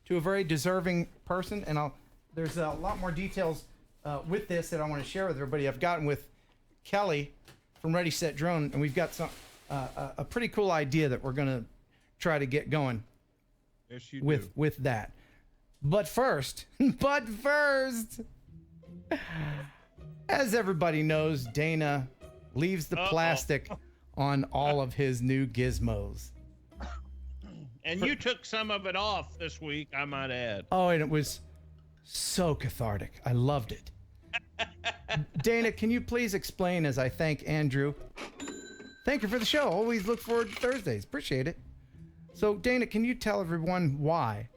to a very deserving person, and there's a lot more details with this that I want to share with everybody. I've gotten with Kelly from Ready Set Drone, and we've got some a pretty cool idea that we're going to try to get going. Yes, you with that. But first, as everybody knows, Dana leaves the plastic on all of his new gizmos. And you took some of it off this week, I might add. Oh, and it was so cathartic. I loved it. Dana, can you please explain as I thank Andrew? Thank you for the show. Always look forward to Thursdays. Appreciate it. So, Dana, can you tell everyone why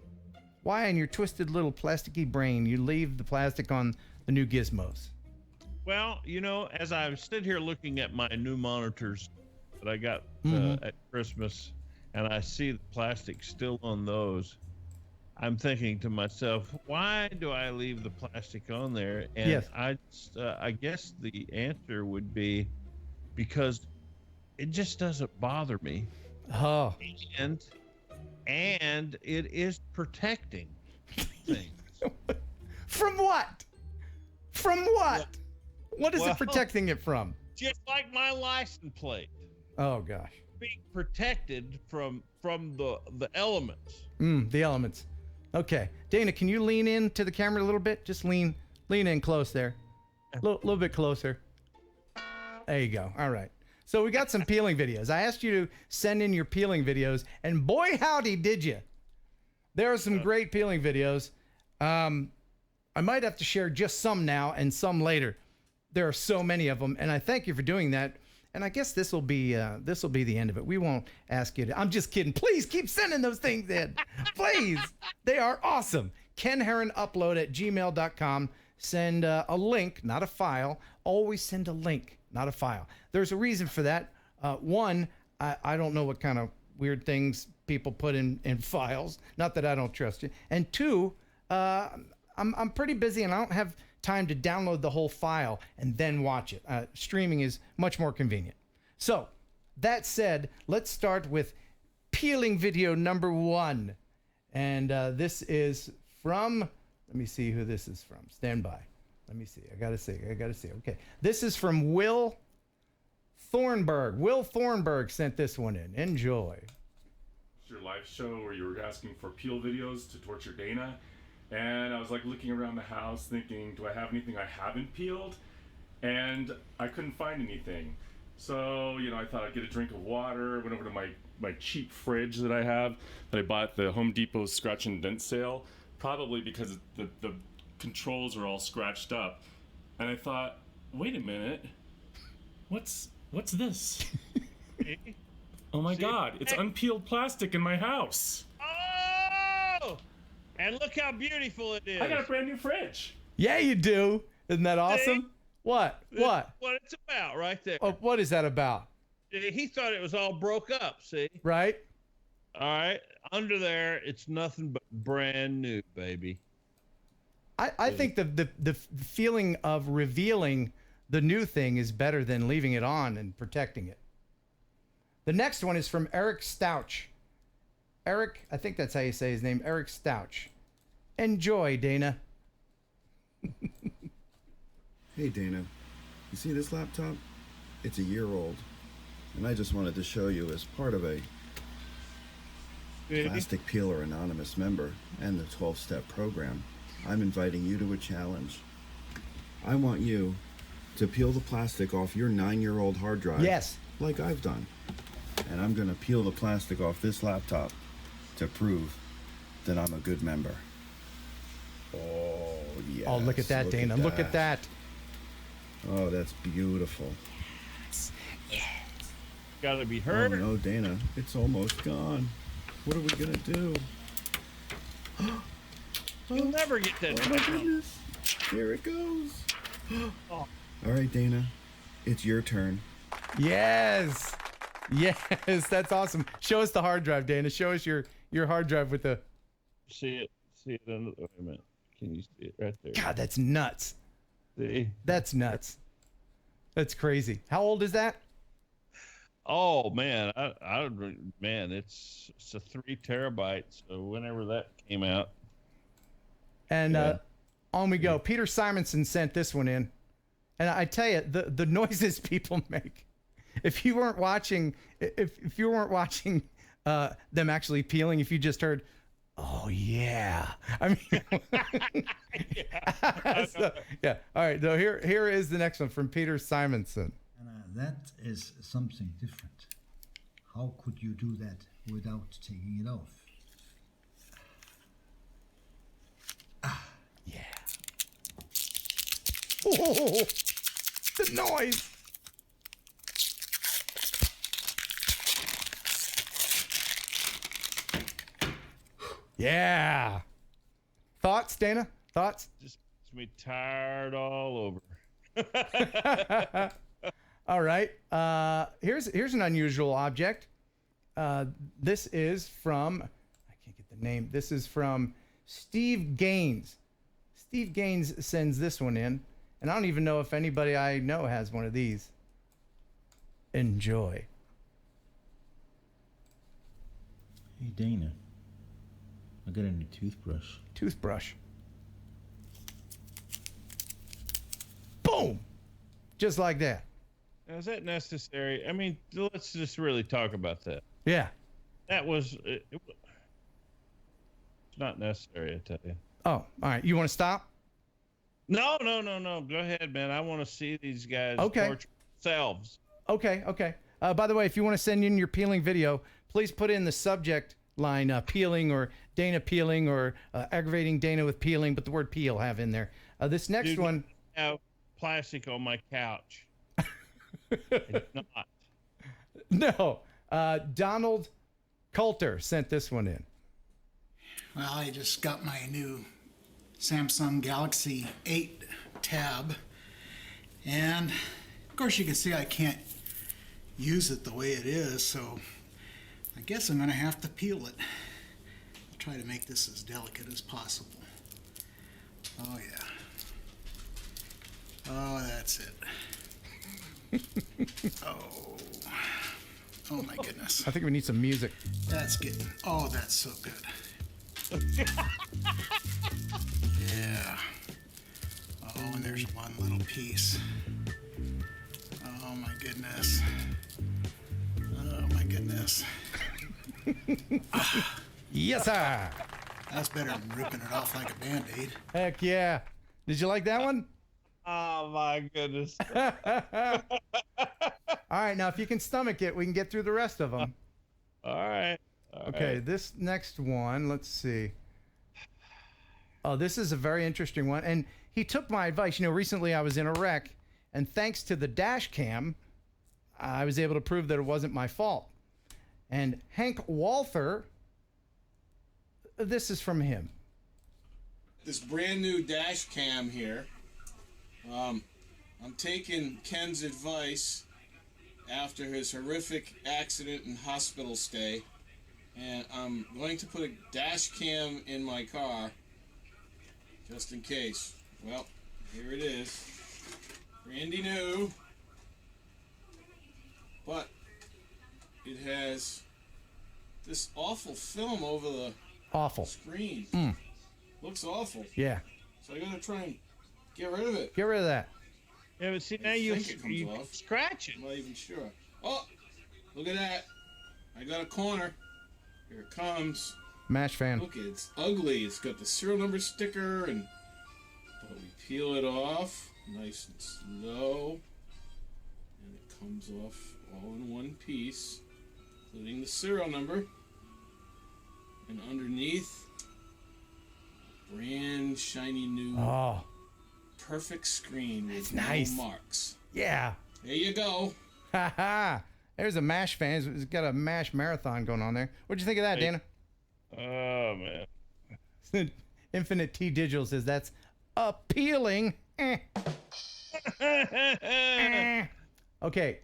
in your twisted little plasticky brain you leave the plastic on the new gizmos? Well, as I stood here looking at my new monitors that I got at Christmas, and I see the plastic still on those, I'm thinking to myself, why do I leave the plastic on there? And yes. I guess the answer would be because it just doesn't bother me. Oh. And it is protecting things. From what? From what? What is it protecting it from? Just like my license plate. Oh gosh. Being protected from the elements. The elements. Okay, Dana, can you lean in to the camera a little bit? Just lean in close there. A little bit closer. There you go. All right. So we got some peeling videos. I asked you to send in your peeling videos, and boy howdy did you. There are some great peeling videos. I might have to share just some now and some later. There are so many of them, and I thank you for doing that. And I guess this will be the end of it. We won't ask you to. I'm just kidding. Please keep sending those things in. Please. They are awesome. KenHeronUpload@gmail.com. Send a link, not a file. Always send a link, not a file. There's a reason for that. One, I don't know what kind of weird things people put in files. Not that I don't trust you. And two, I'm pretty busy and I don't have time to download the whole file and then watch it. Streaming is much more convenient. So, that said, let's start with peeling video number 1. And this is from, let me see who this is from. Stand by. Let me see. I gotta see. Okay. This is from Will Thornburg. Will Thornburg sent this one in. Enjoy. Your live show where you were asking for peel videos to torture Dana. And I was like looking around the house thinking, do I have anything I haven't peeled? And I couldn't find anything. So, I thought I'd get a drink of water, went over to my cheap fridge that I have, that I bought at the Home Depot scratch and dent sale, probably because the controls are all scratched up. And I thought, wait a minute, what's this? Oh my God, it's unpeeled plastic in my house. Oh! And look how beautiful it is. I got a brand new fridge. Yeah, you do. Isn't that awesome? What? What? What it's about right there. Oh, what is that about? He thought it was all broke up, see? Right? All right. Under there, it's nothing but brand new, baby. I think the feeling of revealing the new thing is better than leaving it on and protecting it. The next one is from Eric Stouch. Eric, I think that's how you say his name, Eric Stouch. Enjoy, Dana. Hey, Dana. You see this laptop? It's a year old. And I just wanted to show you as part of a Plastic Peeler Anonymous member and the 12-step program, I'm inviting you to a challenge. I want you to peel the plastic off your 9-year-old hard drive. Yes. Like I've done. And I'm going to peel the plastic off this laptop to prove that I'm a good member. Oh, yes. Oh, look at that, Dana. Look at that. Oh, that's beautiful. Yes. Gotta be heard. Oh, no, Dana. It's almost gone. What are we going to do? You'll never get that. Oh, my goodness. Here it goes. All right, Dana. It's your turn. Yes. Yes, that's awesome. Show us the hard drive, Dana. Show us your hard drive with the... See it under, wait a minute. Can you see it right there? God, that's nuts. See? That's nuts. That's crazy. How old is that? Oh man, man, it's a 3 terabyte. So whenever that came out, and on we go. Peter Simonson sent this one in, and I tell you, the noises people make. If you weren't watching, if you weren't watching them actually peeling, if you just heard, oh yeah, I mean, yeah. All right, so here is the next one from Peter Simonson. That is something different. How could you do that without taking it off? Yeah. Oh, the noise. Yeah. Thoughts, Dana? Thoughts? just makes me tired all over. All right. Here's an unusual object. This is from, I can't get the name. This is from Steve Gaines. Steve Gaines sends this one in, and I don't even know if anybody I know has one of these. Enjoy. Hey Dana, I got a new toothbrush. Toothbrush. Boom! Just like that. Now, is that necessary? I mean, let's just really talk about that. Yeah. That was it's not necessary, I tell you. Oh, all right. You want to stop? No. Go ahead, man. I want to see these guys torture themselves. Okay. By the way, if you want to send in your peeling video, please put in the subject line peeling or Dana peeling or aggravating Dana with peeling, but the word peel have in there. This next one. I have plastic on my couch. It's not. No. Donald Coulter sent this one in. Well, I just got my new Samsung Galaxy 8 tab, and of course you can see I can't use it the way it is, so I guess I'm gonna have to peel it. I'll try to make this as delicate as possible. Oh yeah. Oh, that's it. Oh my goodness. I think we need some music. That's getting, oh, that's so good. Yeah. Oh, and there's one little piece. Oh my goodness. Oh my goodness. Yes, sir. That's better than ripping it off like a Band-Aid. Heck yeah. Did you like that one? Oh my goodness. All right, now if you can stomach it, we can get through the rest of them. All right. Okay, this next one, let's see. Oh, this is a very interesting one. And he took my advice. You know, recently I was in a wreck, and thanks to the dash cam, I was able to prove that it wasn't my fault. And Hank Walther, this is from him. This brand new dash cam here. I'm taking Ken's advice after his horrific accident and hospital stay, and I'm going to put a dash cam in my car just in case. Well, here it is. Brandy new, but it has this awful film over the screen. Looks awful. Yeah. So I gotta try and get rid of it. Get rid of that. Yeah, but see, now you scratch it. I'm not even sure. Oh, look at that. I got a corner. Here it comes. MASH fan. Look, it's ugly. It's got the serial number sticker, but we peel it off nice and slow, and it comes off all in one piece, including the serial number. And underneath, brand shiny new, perfect screen with nice. no marks. Yeah. There you go. Ha ha. There's a MASH fan. He's got a MASH marathon going on there. What'd you think of that, Dana? Oh, man. Infinite T Digital says that's appealing. Okay.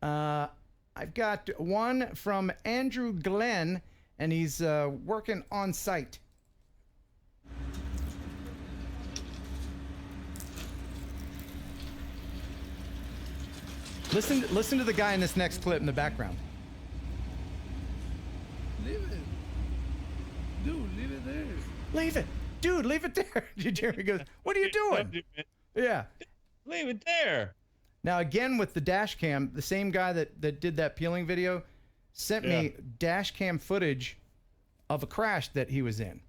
I've got one from Andrew Glenn, and he's working on site. Listen to the guy in this next clip in the background. Leave it. Dude, leave it there. Leave it. Dude, leave it there. Jeremy goes, what are you doing? Yeah. Leave it there. Now, again, with the dash cam, the same guy that did that peeling video sent me dash cam footage of a crash that he was in.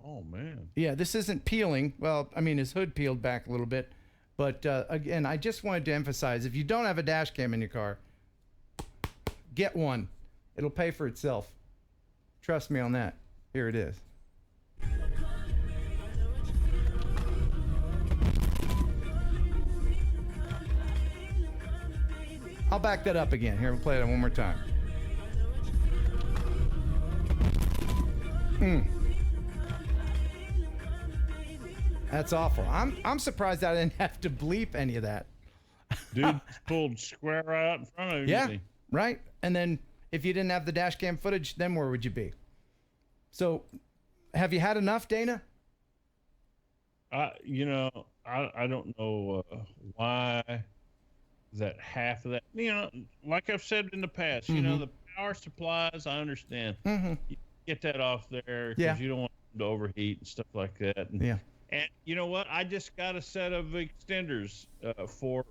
Oh, man. Yeah, this isn't peeling. Well, I mean, his hood peeled back a little bit. But, again, I just wanted to emphasize, if you don't have a dash cam in your car, get one. It'll pay for itself. Trust me on that. Here it is. I'll back that up again. Here, we'll play that one more time. That's awful. I'm surprised I didn't have to bleep any of that. Dude pulled square right out in front of you. Yeah, right. And then if you didn't have the dash cam footage, then where would you be? So, have you had enough, Dana? I don't know why that half of that. Like I've said in the past, the power supplies, I understand. You get that off there because you don't want them to overheat and stuff like that. And you know what? I just got a set of extenders for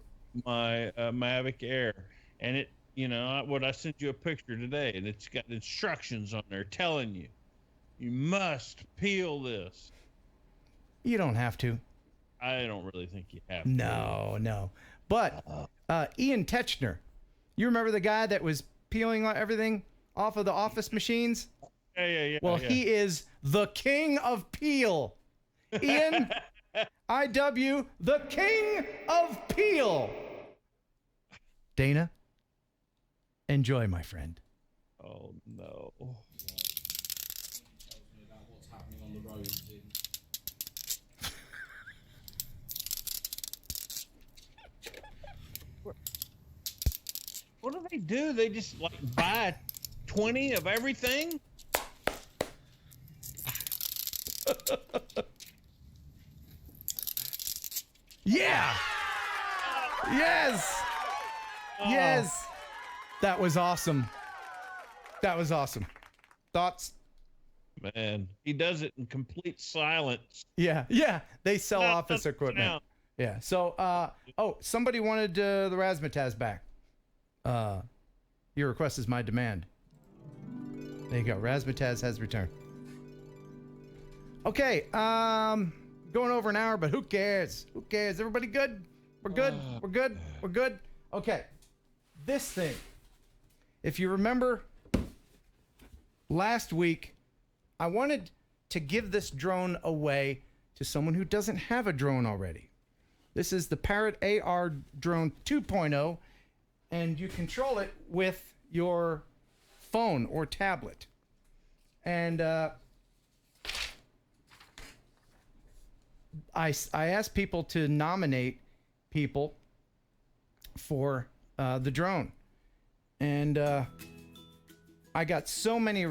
my Mavic Air, and it, I sent you a picture today, and it's got instructions on there telling you, you must peel this. You don't have to. I don't really think you have to. No. But Ian Techner, you remember the guy that was peeling everything off of the office machines? Yeah. Well, he is the king of peel. Ian, IW, the king of peel. Dana, enjoy, my friend. Oh, no. What do they do? They just buy 20 of everything? Yeah. Yes. Yes. That was awesome. Thoughts? Man, he does it in complete silence. Yeah. They sell office equipment. Now. Yeah. So, somebody wanted the razzmatazz back. Your request is my demand. There you go. Razzmatazz has returned. Okay. Going over an hour, but who cares? Everybody good? We're good. Okay. This thing. If you remember last week, I wanted to give this drone away to someone who doesn't have a drone already. This is the Parrot AR Drone 2.0, and you control it with your phone or tablet. And I asked people to nominate people for the drone. And I got so many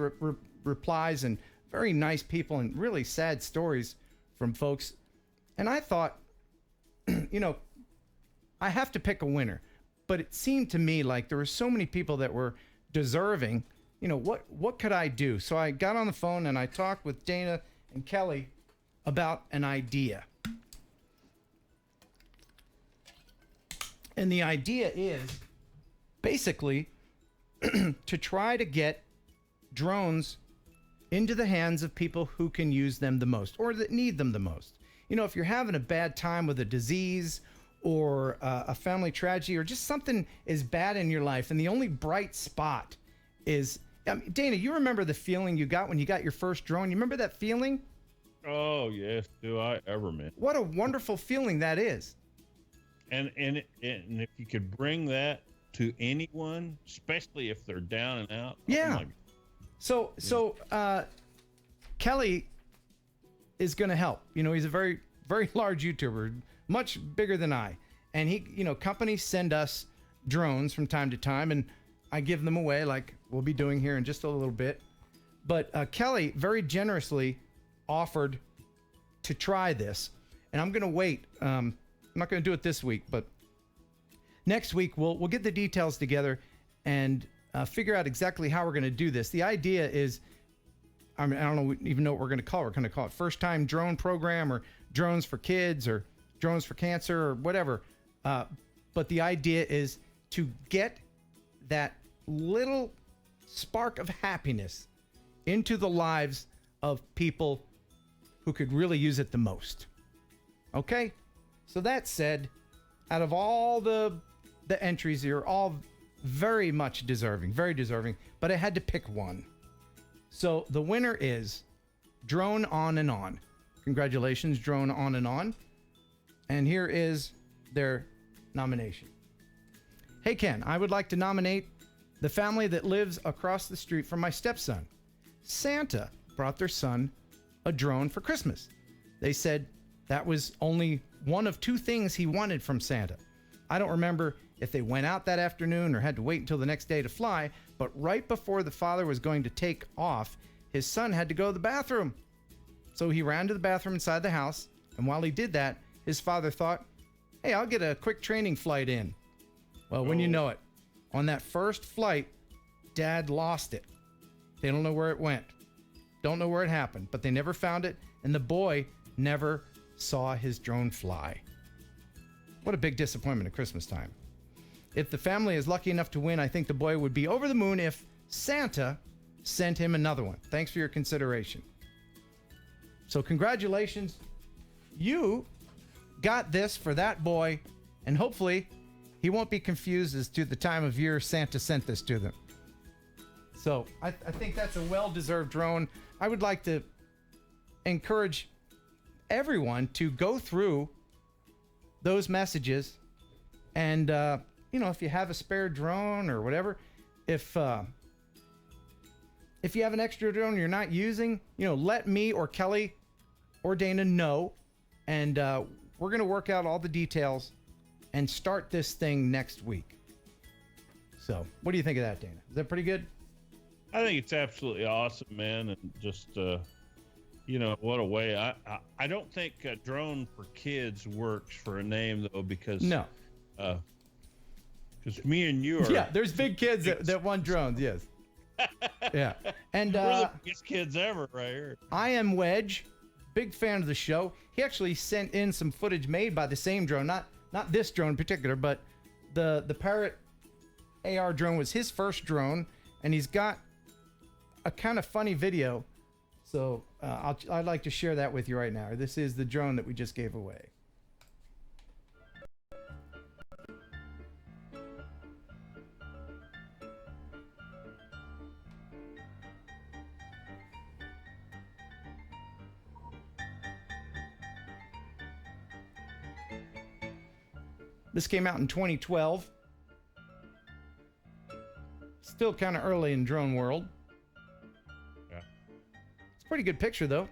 replies and very nice people and really sad stories from folks. And I thought, you know, I have to pick a winner. But it seemed to me like there were so many people that were deserving. You know, what could I do? So I got on the phone and I talked with Dana and Kelly about an idea. And the idea is basically to try to get drones into the hands of people who can use them the most or that need them the most. You know, if you're having a bad time with a disease or a family tragedy or just something is bad in your life and the only bright spot is, Dana, you remember the feeling you got when you got your first drone? You remember that feeling? Oh, yes, do I ever, man. What a wonderful feeling that is. And if you could bring that to anyone, especially if they're down and out. Yeah. Oh So Kelly is going to help. You know, he's a very, very large YouTuber, much bigger than I. And he, you know, companies send us drones from time to time, and I give them away like we'll be doing here in just a little bit. But Kelly very generously offered to try this. And I'm going to wait. I'm not going to do it this week, but next week we'll get the details together and figure out exactly how we're going to do this. The idea is, I mean, I don't even know what we're going to call it. We're going to call it First Time Drone Program or Drones for Kids or Drones for Cancer or whatever. But the idea is to get that little spark of happiness into the lives of people who could really use it the most. Okay? So that said, out of all the entries here, all very much deserving, very deserving, but I had to pick one. So the winner is Drone On and On. Congratulations, Drone On and On. And here is their nomination. Hey, Ken, I would like to nominate the family that lives across the street from my stepson. Santa brought their son a drone for Christmas. They said that was only one of two things he wanted from Santa. I don't remember if they went out that afternoon or had to wait until the next day to fly, but right before the father was going to take off, his son had to go to the bathroom. So he ran to the bathroom inside the house, and while he did that, his father thought, hey, I'll get a quick training flight in. Well, when you know it, on that first flight, Dad lost it. They don't know where it went. Don't know where it happened, but they never found it, and the boy never saw his drone fly. What a big disappointment at Christmas time. If the family is lucky enough to win, I think the boy would be over the moon if Santa sent him another one. Thanks for your consideration. So congratulations. You got this for that boy, and hopefully he won't be confused as to the time of year Santa sent this to them. So I think that's a well-deserved drone. I would like to encourage everyone to go through those messages and you know, if you have a spare drone or whatever, if you have an extra drone you're not using, you know, let me or Kelly or Dana know, and we're going to work out all the details and start this thing next week. So what do you think of that, Dana? Is that pretty good? I think it's absolutely awesome, man, and just you know, what a way. I don't think Drone for Kids works for a name though, because no, because me and you are there's big kids that want drones. Yes. Yeah, and we're the biggest kids ever right here. I am Wedge, big fan of the show. He actually sent in some footage made by the same drone, not this drone in particular, but the Parrot AR drone was his first drone, and he's got a kind of funny video. So I'd like to share that with you right now. This is the drone that we just gave away. This came out in 2012. Still kind of early in drone world. Yeah. It's a pretty good picture though.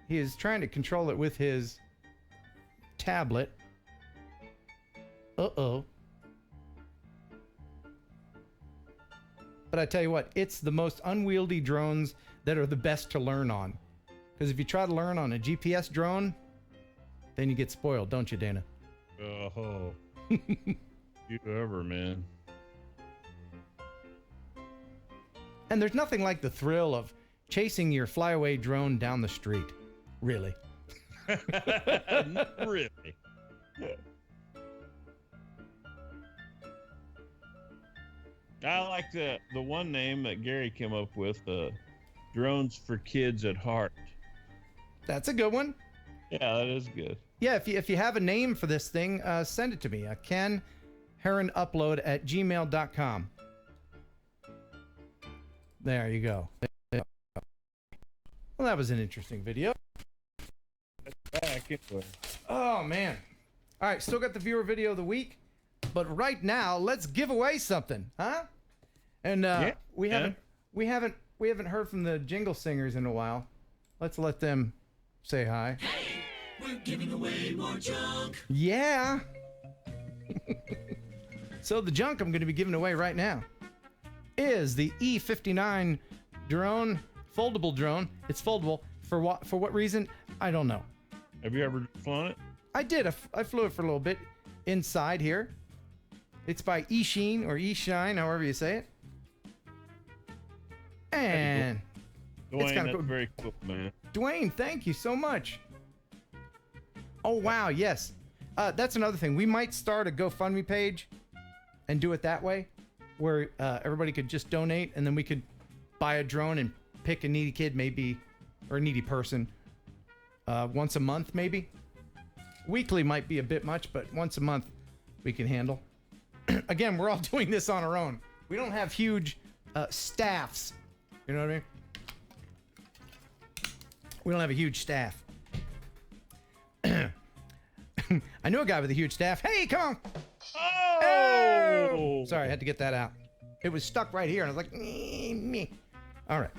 He is trying to control it with his tablet. Uh-oh. But I tell you what, it's the most unwieldy drones that are the best to learn on. Because if you try to learn on a GPS drone, then you get spoiled, don't you, Dana? Oh, you ever, man. And there's nothing like the thrill of chasing your flyaway drone down the street. Really. Not really. I like the one name that Gary came up with, Drones for Kids at Heart. That's a good one. Yeah, that is good. Yeah, if you have a name for this thing, send it to me. Ken Heron Upload at gmail.com. There you go. Well, that was an interesting video. Back anyway. Oh, man. All right, still got the viewer video of the week. But right now, let's give away something, huh? And we haven't heard from the jingle singers in a while. Let's let them say hi. Hey, we're giving away more junk. Yeah. So the junk I'm going to be giving away right now is the E59 drone, foldable drone. It's foldable. For what reason? I don't know. Have you ever flown it? I did. I flew it for a little bit inside here. It's by eShine or eShine, however you say it. And Dwayne, it's kind of that's cool. very cool, man. Dwayne, thank you so much. Oh, wow, yes. That's another thing. We might start a GoFundMe page and do it that way, where everybody could just donate, and then we could buy a drone and pick a needy kid, maybe, or a needy person, once a month, maybe. Weekly might be a bit much, but once a month we can handle. Again, we're all doing this on our own. We don't have huge staffs. You know what I mean? We don't have a huge staff. I knew a guy with a huge staff. Hey, come on. Oh! Sorry, I had to get that out. It was stuck right here, and I was like, me. All right.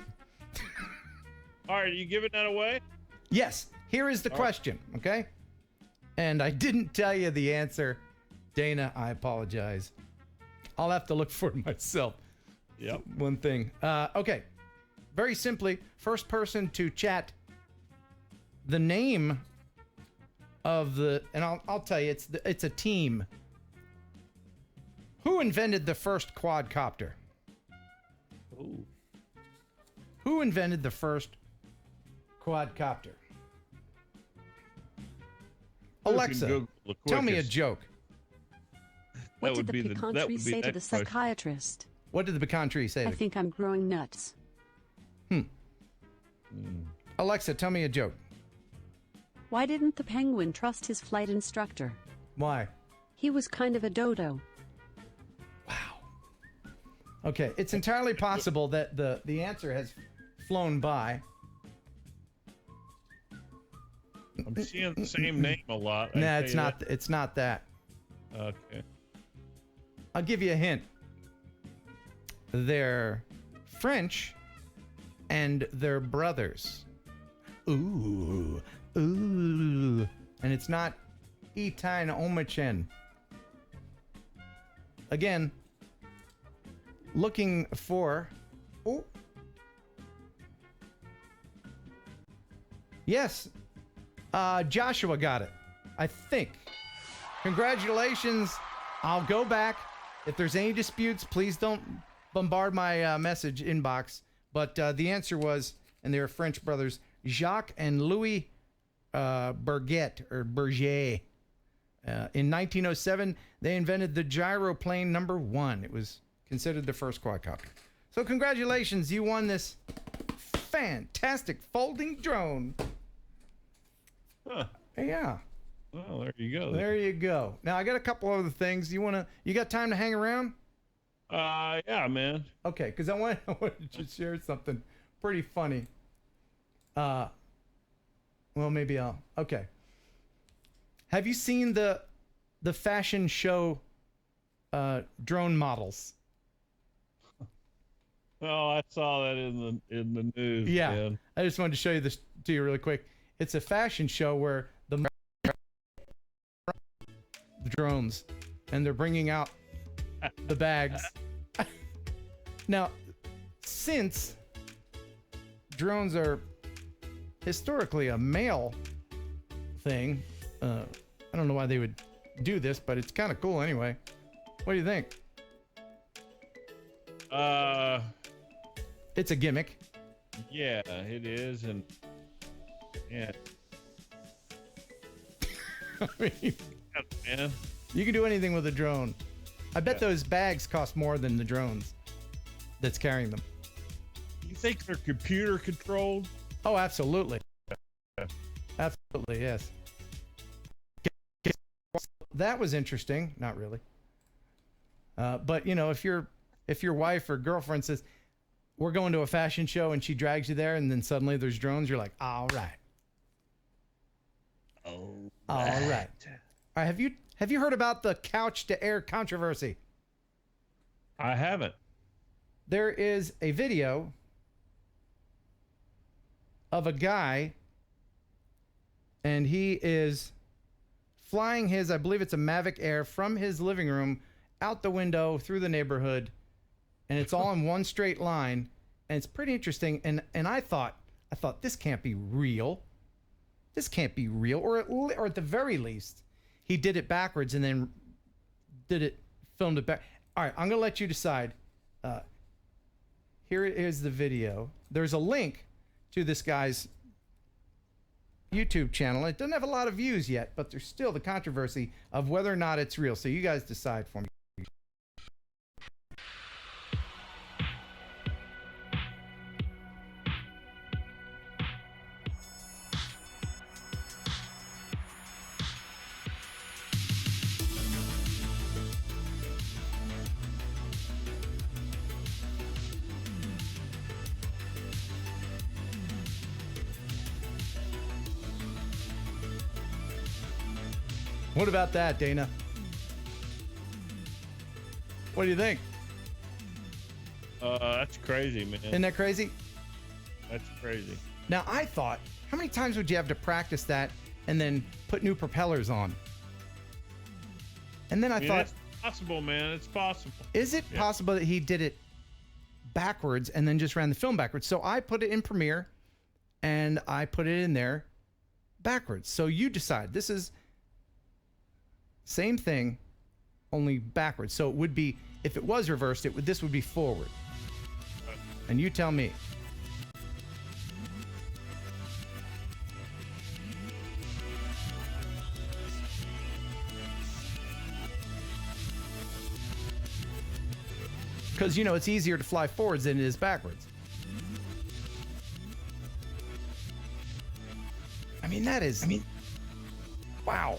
All right, are you giving that away? Yes. Here is the question, okay? And I didn't tell you the answer. Dana, I apologize. I'll have to look for it myself. Yep. One thing. Okay. Very simply, first person to chat the name of the, and I'll tell you, it's a team. Who invented the first quadcopter? Ooh. Who invented the first quadcopter? Alexa, tell me a joke. What did the pecan tree say to the psychiatrist? What did the pecan tree say? I think I'm growing nuts. Alexa, tell me a joke. Why didn't the penguin trust his flight instructor? Why? He was kind of a dodo. Okay, it's entirely possible that the answer has flown by. I'm seeing the same name a lot. Nah, it's not. It's not that. Okay. I'll give you a hint. They're French, and they're brothers. Ooh, ooh, and it's not Itain Omachen. Again, looking for. Oh. Yes. Joshua got it, I think. Congratulations. I'll go back. If there's any disputes, please don't bombard my message inbox. But the answer was, and they were French brothers, Jacques and Louis Berget. In 1907, they invented the gyroplane number 1. It was considered the first quadcopter. So congratulations, you won this fantastic folding drone. Huh. Yeah. Well, there you go. There you go. Now I got a couple other things. You got time to hang around? Yeah, man. Okay, because I wanted to share something pretty funny. Well, maybe okay. Have you seen the fashion show drone models? Oh, I saw that in the news. Yeah. Man. I just wanted to show you this to you really quick. It's a fashion show where the drones, and they're bringing out the bags. Now, since drones are historically a male thing, I don't know why they would do this, but it's kind of cool anyway. What do you think? It's a gimmick. Yeah, it is, and yeah. I mean, man, you can do anything with a drone. I bet those bags cost more than the drones that's carrying them. You think they're computer controlled? Oh, absolutely. Absolutely, yes. That was interesting. Not really. But you know, if your wife or girlfriend says, "We're going to a fashion show," and she drags you there, and then suddenly there's drones, you're like, "All right." Oh. All right. All right. Have you heard about the couch to air controversy? I haven't. There is a video of a guy, and he is flying his, I believe it's a Mavic Air, from his living room out the window through the neighborhood, and it's all in one straight line, and it's pretty interesting. And I thought this can't be real. This can't be real, or at the very least, he did it backwards and then filmed it back. All right, I'm gonna let you decide. Here is the video. There's a link to this guy's YouTube channel. It doesn't have a lot of views yet, but there's still the controversy of whether or not it's real. So you guys decide for me. What about that, Dana? What do you think? That's crazy, man. Isn't that crazy? That's crazy. Now, I thought, how many times would you have to practice that and then put new propellers on? And then I thought, it's possible, man. It's possible. is it possible that he did it backwards and then just ran the film backwards? So I put it in Premiere and I put it in there backwards. So you decide. This is same thing, only backwards. So it would be, if it was reversed, this would be forward. And you tell me. Because, you know, it's easier to fly forwards than it is backwards. I mean, wow.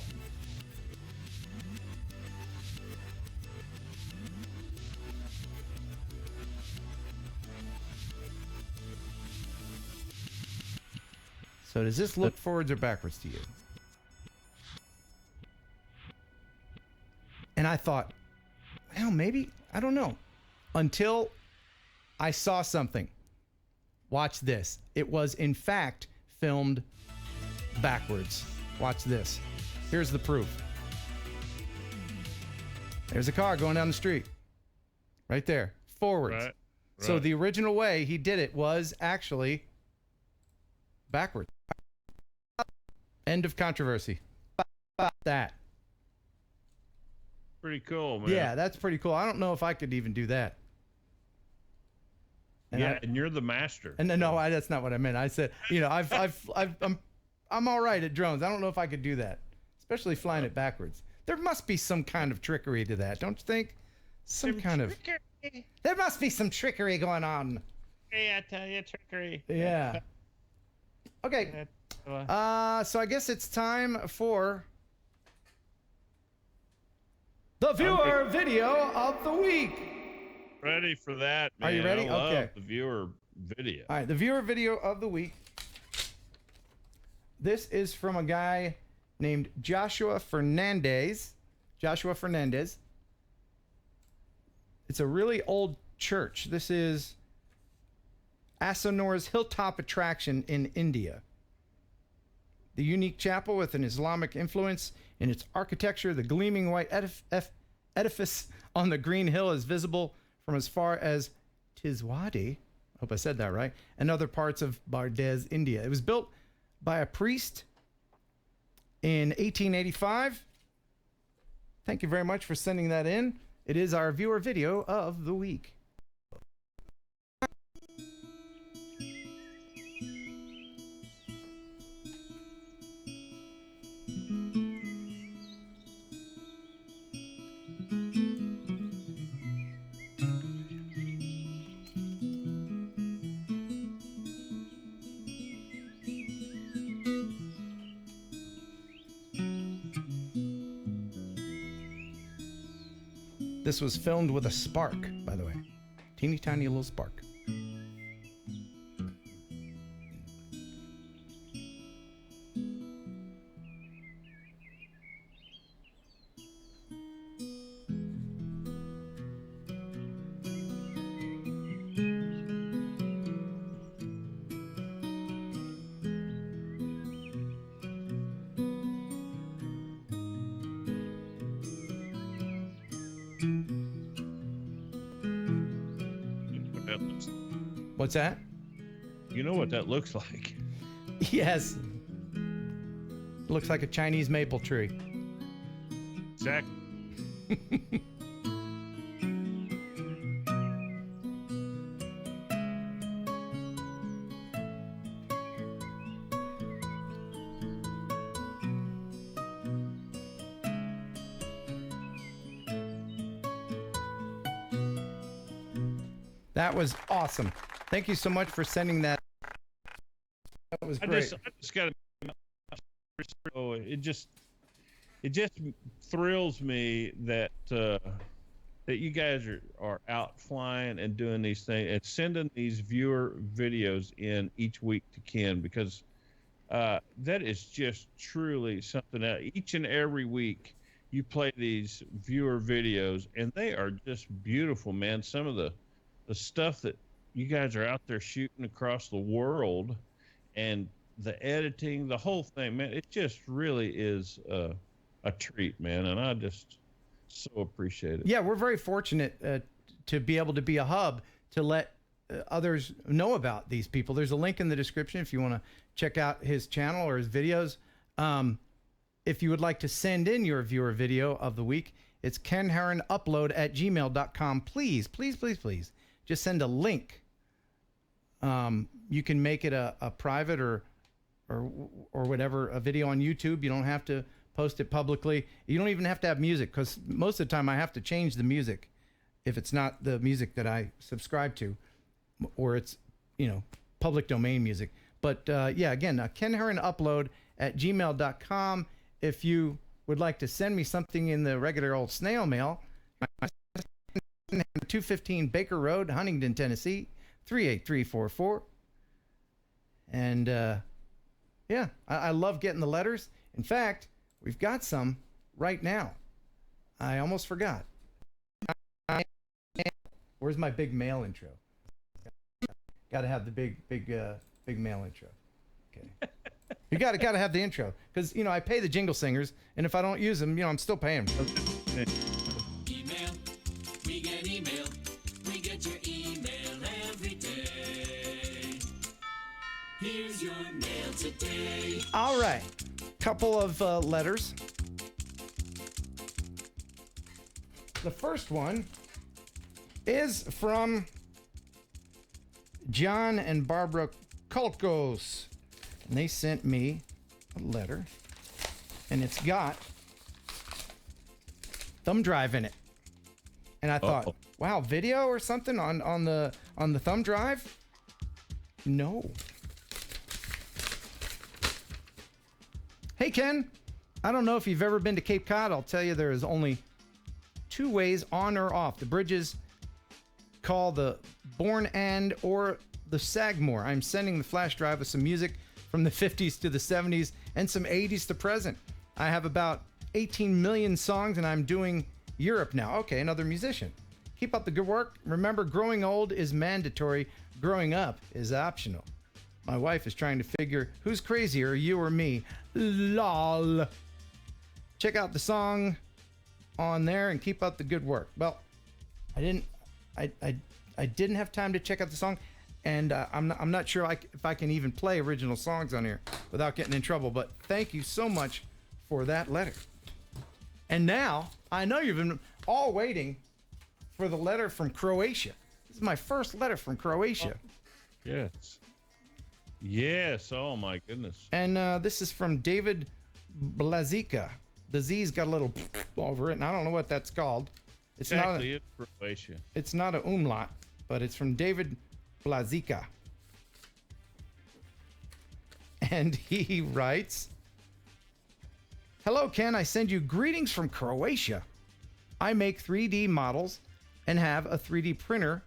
So does this look forwards or backwards to you? And I thought, well, maybe, I don't know. Until I saw something. Watch this. It was, in fact, filmed backwards. Watch this. Here's the proof. There's a car going down the street. Right there. Forwards. Right. So the original way he did it was actually backwards. End of controversy. About that. Pretty cool, man. Yeah, that's pretty cool. I don't know if I could even do that. And and you're the master. And no, that's not what I meant. I said, you know, I'm all right at drones. I don't know if I could do that, especially flying it backwards. There must be some kind of trickery to that, don't you think? There must be some trickery going on. Hey, I tell you, trickery. Yeah. Okay. So I guess it's time for the viewer video of the week. Ready for that, man. Are you ready? I love Okay. the viewer video. All right, the viewer video of the week. This is from a guy named Joshua Fernandez. Joshua Fernandez. It's a really old church. This is Asanor's hilltop attraction in India. The unique chapel with an Islamic influence in its architecture, the gleaming white edifice on the green hill is visible from as far as Tiswadi, hope I said that right, and other parts of Bardez, India. It was built by a priest in 1885. Thank you very much for sending that in. It is our viewer video of the week. This was filmed with a spark, by the way. Teeny tiny little spark. What's that? You know what that looks like. Yes. Looks like a Chinese maple tree. Exactly. That was awesome. Thank you so much for sending that. That was great. I just got to. It just thrills me that that you guys are out flying and doing these things and sending these viewer videos in each week to Ken, because that is just truly something else. Each and every week you play these viewer videos and they are just beautiful, man. Some of the stuff that you guys are out there shooting across the world and the editing, the whole thing, man, it just really is a treat, man. And I just so appreciate it. Yeah, we're very fortunate to be able to be a hub to let others know about these people. There's a link in the description if you want to check out his channel or his videos. If you would like to send in your viewer video of the week, it's kenheronupload@gmail.com. Please, please, please, please. Just send a link. You can make it a private or whatever, a video on YouTube. You don't have to post it publicly. You don't even have to have music, because most of the time I have to change the music if it's not the music that I subscribe to, or it's, public domain music. But yeah, again, kenheronupload@gmail.com. If you would like to send me something in the regular old snail mail, 215 Baker Road, Huntington, Tennessee, 38344. And yeah, I love getting the letters. In fact, we've got some right now. I almost forgot. Where's my big mail intro? Got to have the big mail intro. Okay. You got to have the intro, because I pay the jingle singers, and if I don't use them, I'm still paying them. Email, we get email. We get your email every day. Here's your mail today. All right, couple of letters. The first one is from John and Barbara Kolkos, and they sent me a letter, and it's got thumb drive in it. And I thought, wow, video or something on the thumb drive? No. Hey Ken, I don't know if you've ever been to Cape Cod. I'll tell you, there is only two ways on or off. The bridges call the Bourne End or the Sagamore. I'm sending the flash drive with some music from the 50s to the 70s and some 80s to present. I have about 18 million songs, and I'm doing Europe now. Okay, another musician. Keep up the good work. Remember, growing old is mandatory. Growing up is optional. My wife is trying to figure who's crazier, you or me. Lol. Check out the song on there and keep up the good work. Well, I didn't have time to check out the song, and I'm not sure if I can even play original songs on here without getting in trouble. But thank you so much for that letter. And now I know you've been all waiting for the letter from Croatia. This is my first letter from Croatia. Yes. Yes. Oh my goodness. And this is from David Blazika. The Z's got a little over it, and I don't know what that's called. It's Exactly, it's Croatia. It's not an umlaut, but it's from David Blazika. And he writes, "Hello, Ken. I send you greetings from Croatia. I make 3D models and have a 3D printer,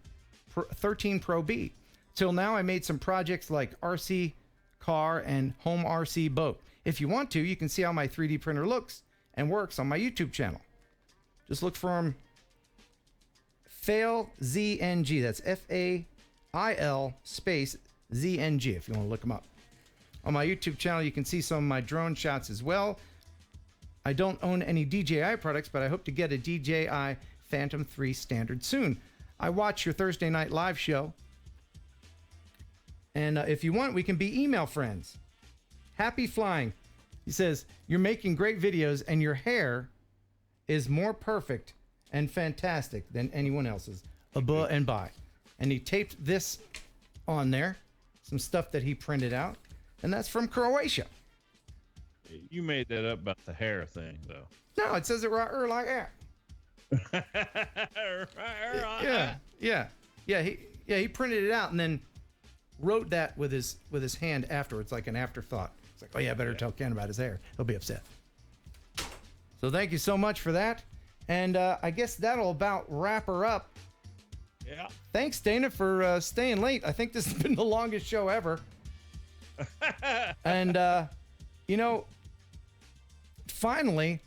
13 Pro B. Till now, I made some projects like RC car and home RC boat. If you want to, you can see how my 3D printer looks and works on my YouTube channel. Just look for him, Fail ZNG. That's FAIL space ZNG if you want to look them up. On my YouTube channel, you can see some of my drone shots as well. I don't own any DJI products, but I hope to get a DJI Phantom 3 standard soon. I watch your Thursday night live show. And if you want, we can be email friends. Happy flying." He says, "You're making great videos and your hair is more perfect and fantastic than anyone else's. Abba and bye." And he taped this on there, some stuff that he printed out, and that's from Croatia. You made that up about the hair thing, though. No, it says it right like that. Yeah. He printed it out and then wrote that with his hand afterwards, like an afterthought. It's like, oh yeah, I better tell Ken about his hair. He'll be upset. So thank you so much for that. And I guess that'll about wrap her up. Yeah. Thanks, Dana, for staying late. I think this has been the longest show ever. And, finally,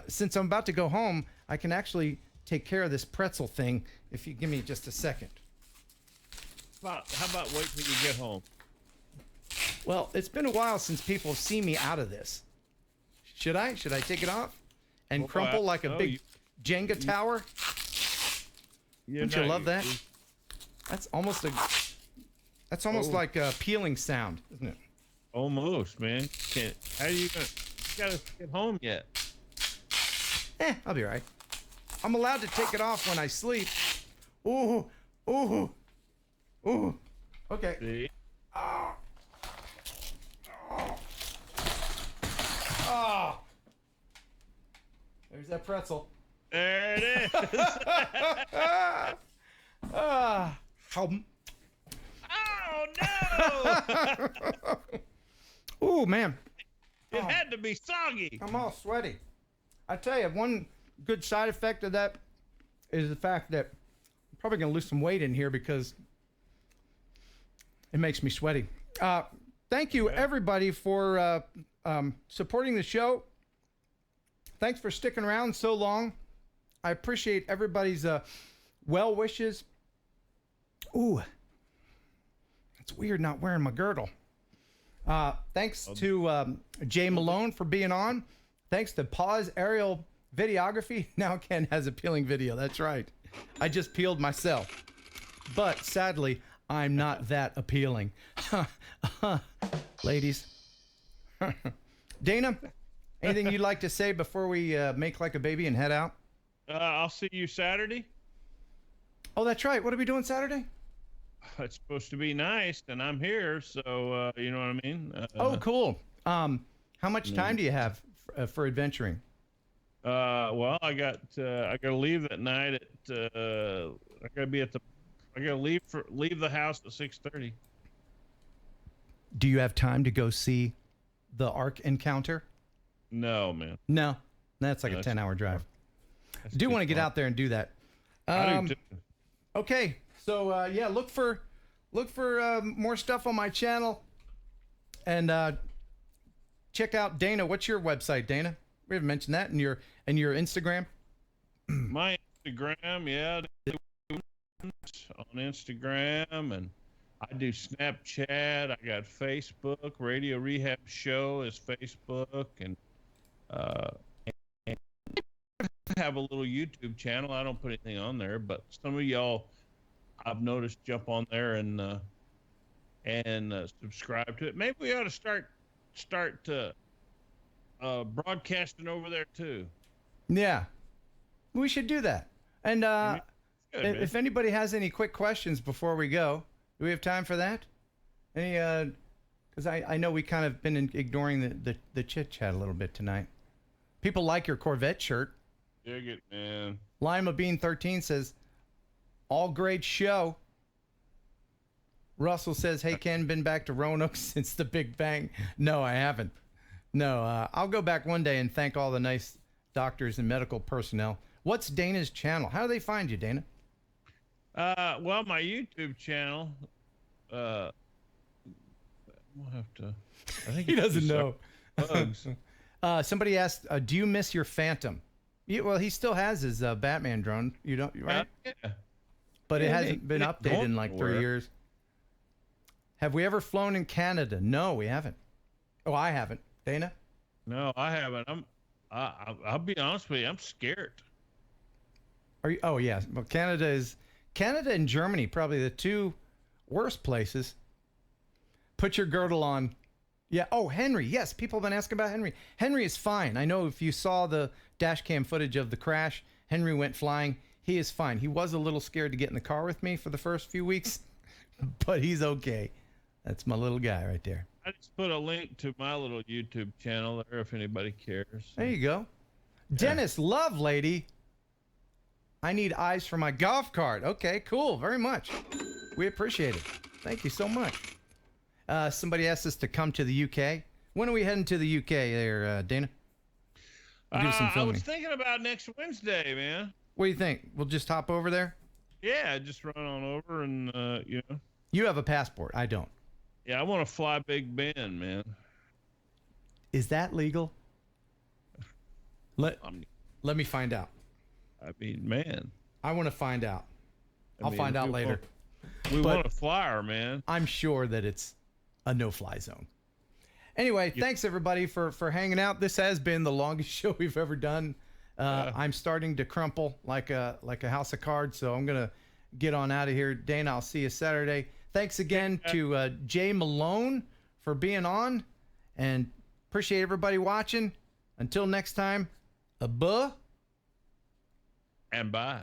since I'm about to go home, I can actually take care of this pretzel thing if you give me just a second. How about wait till you get home? Well, it's been a while since people have seen me out of this. Should I take it off and crumple like a big Jenga tower? Don't you love that? That's almost like a peeling sound, isn't it? Almost, man. How are you gonna? You gotta get home yet? I'll be all right. I'm allowed to take it off when I sleep. Ooh. Okay. See? Oh. There's that pretzel. There it is. Oh no! Ooh, man. It had to be soggy. I'm all sweaty. I tell you, one good side effect of that is the fact that I'm probably going to lose some weight in here because it makes me sweaty. Thank you, everybody, for supporting the show. Thanks for sticking around so long. I appreciate everybody's well wishes. Ooh, it's weird not wearing my girdle. Thanks to J Malone for being on. Thanks to Pause Aerial Videography. Now Ken has a peeling video. That's right. I just peeled myself. But sadly, I'm not that appealing. Ladies. Dana, anything you'd like to say before we make like a baby and head out? I'll see you Saturday. Oh, that's right. What are we doing Saturday? It's supposed to be nice, and I'm here, so you know what I mean. Oh, cool. How much time do you have for adventuring? Well, I gotta leave that night at. I gotta leave the house at 6:30. Do you have time to go see the Ark encounter? No, man. No, that's like a 10-hour drive. I do want to get out there and do that. I do too. Okay, so yeah, look for more stuff on my channel, and check out Dana. What's your website, Dana? We haven't mentioned that, and your Instagram. My Instagram, yeah, on Instagram, and I do Snapchat. I got Facebook. Radio Rehab Show is Facebook, and I have a little YouTube channel. I don't put anything on there, but some of y'all I've noticed jump on there and subscribe to it. Maybe we ought to start broadcasting over there too. Yeah, we should do that. And Good, if anybody has any quick questions before we go, do we have time for that? Any? Because I know we kind of been ignoring the chit chat a little bit tonight. People like your Corvette shirt. Dig it, man. Lima Bean 13 says, all great show. Russell says, hey, Ken, been back to Roanoke since the Big Bang. No, I haven't. No, I'll go back one day and thank all the nice doctors and medical personnel. What's Dana's channel? How do they find you, Dana? Well, my YouTube channel, we'll have to, I think He doesn't know. Bugs. Somebody asked, do you miss your Phantom? Yeah, well, he still has his Batman drone. You don't, right? Yeah. But it Yeah, hasn't been updated in like 3 years. Have we ever flown in Canada? No, we haven't. Oh, I haven't. Dana? No, I haven't. I'll be honest with you. I'm scared. Are you? Oh, yeah. Well, Canada and Germany, probably the two worst places. Put your girdle on. Yeah. Oh, Henry. Yes, people have been asking about Henry. Henry is fine. I know if you saw the dash cam footage of the crash, Henry went flying. He is fine. He was a little scared to get in the car with me for the first few weeks, but he's okay. That's my little guy right there. I just put a link to my little YouTube channel there if anybody cares. There you go. Dennis Love Lady. I need eyes for my golf cart. Okay, cool. Very much. We appreciate it. Thank you so much. Somebody asked us to come to the UK. When are we heading to the UK there, Dana? We'll do some I filming. was thinking about next Wednesday, man. What do you think? We'll just hop over there? Yeah, just run on over and, you know. You have a passport. I don't. Yeah, I want to fly Big Ben, man. Is that legal? Let me find out. I mean, man. I want to find out. I'll find out later. We want to fly her, man. I'm sure that it's a no-fly zone. Anyway, thanks everybody for hanging out. This has been the longest show we've ever done. I'm starting to crumple like a house of cards, so I'm gonna get on out of here. Dana, I'll see you Saturday. Thanks again to J Malone for being on, and appreciate everybody watching. Until next time, a buh and bye.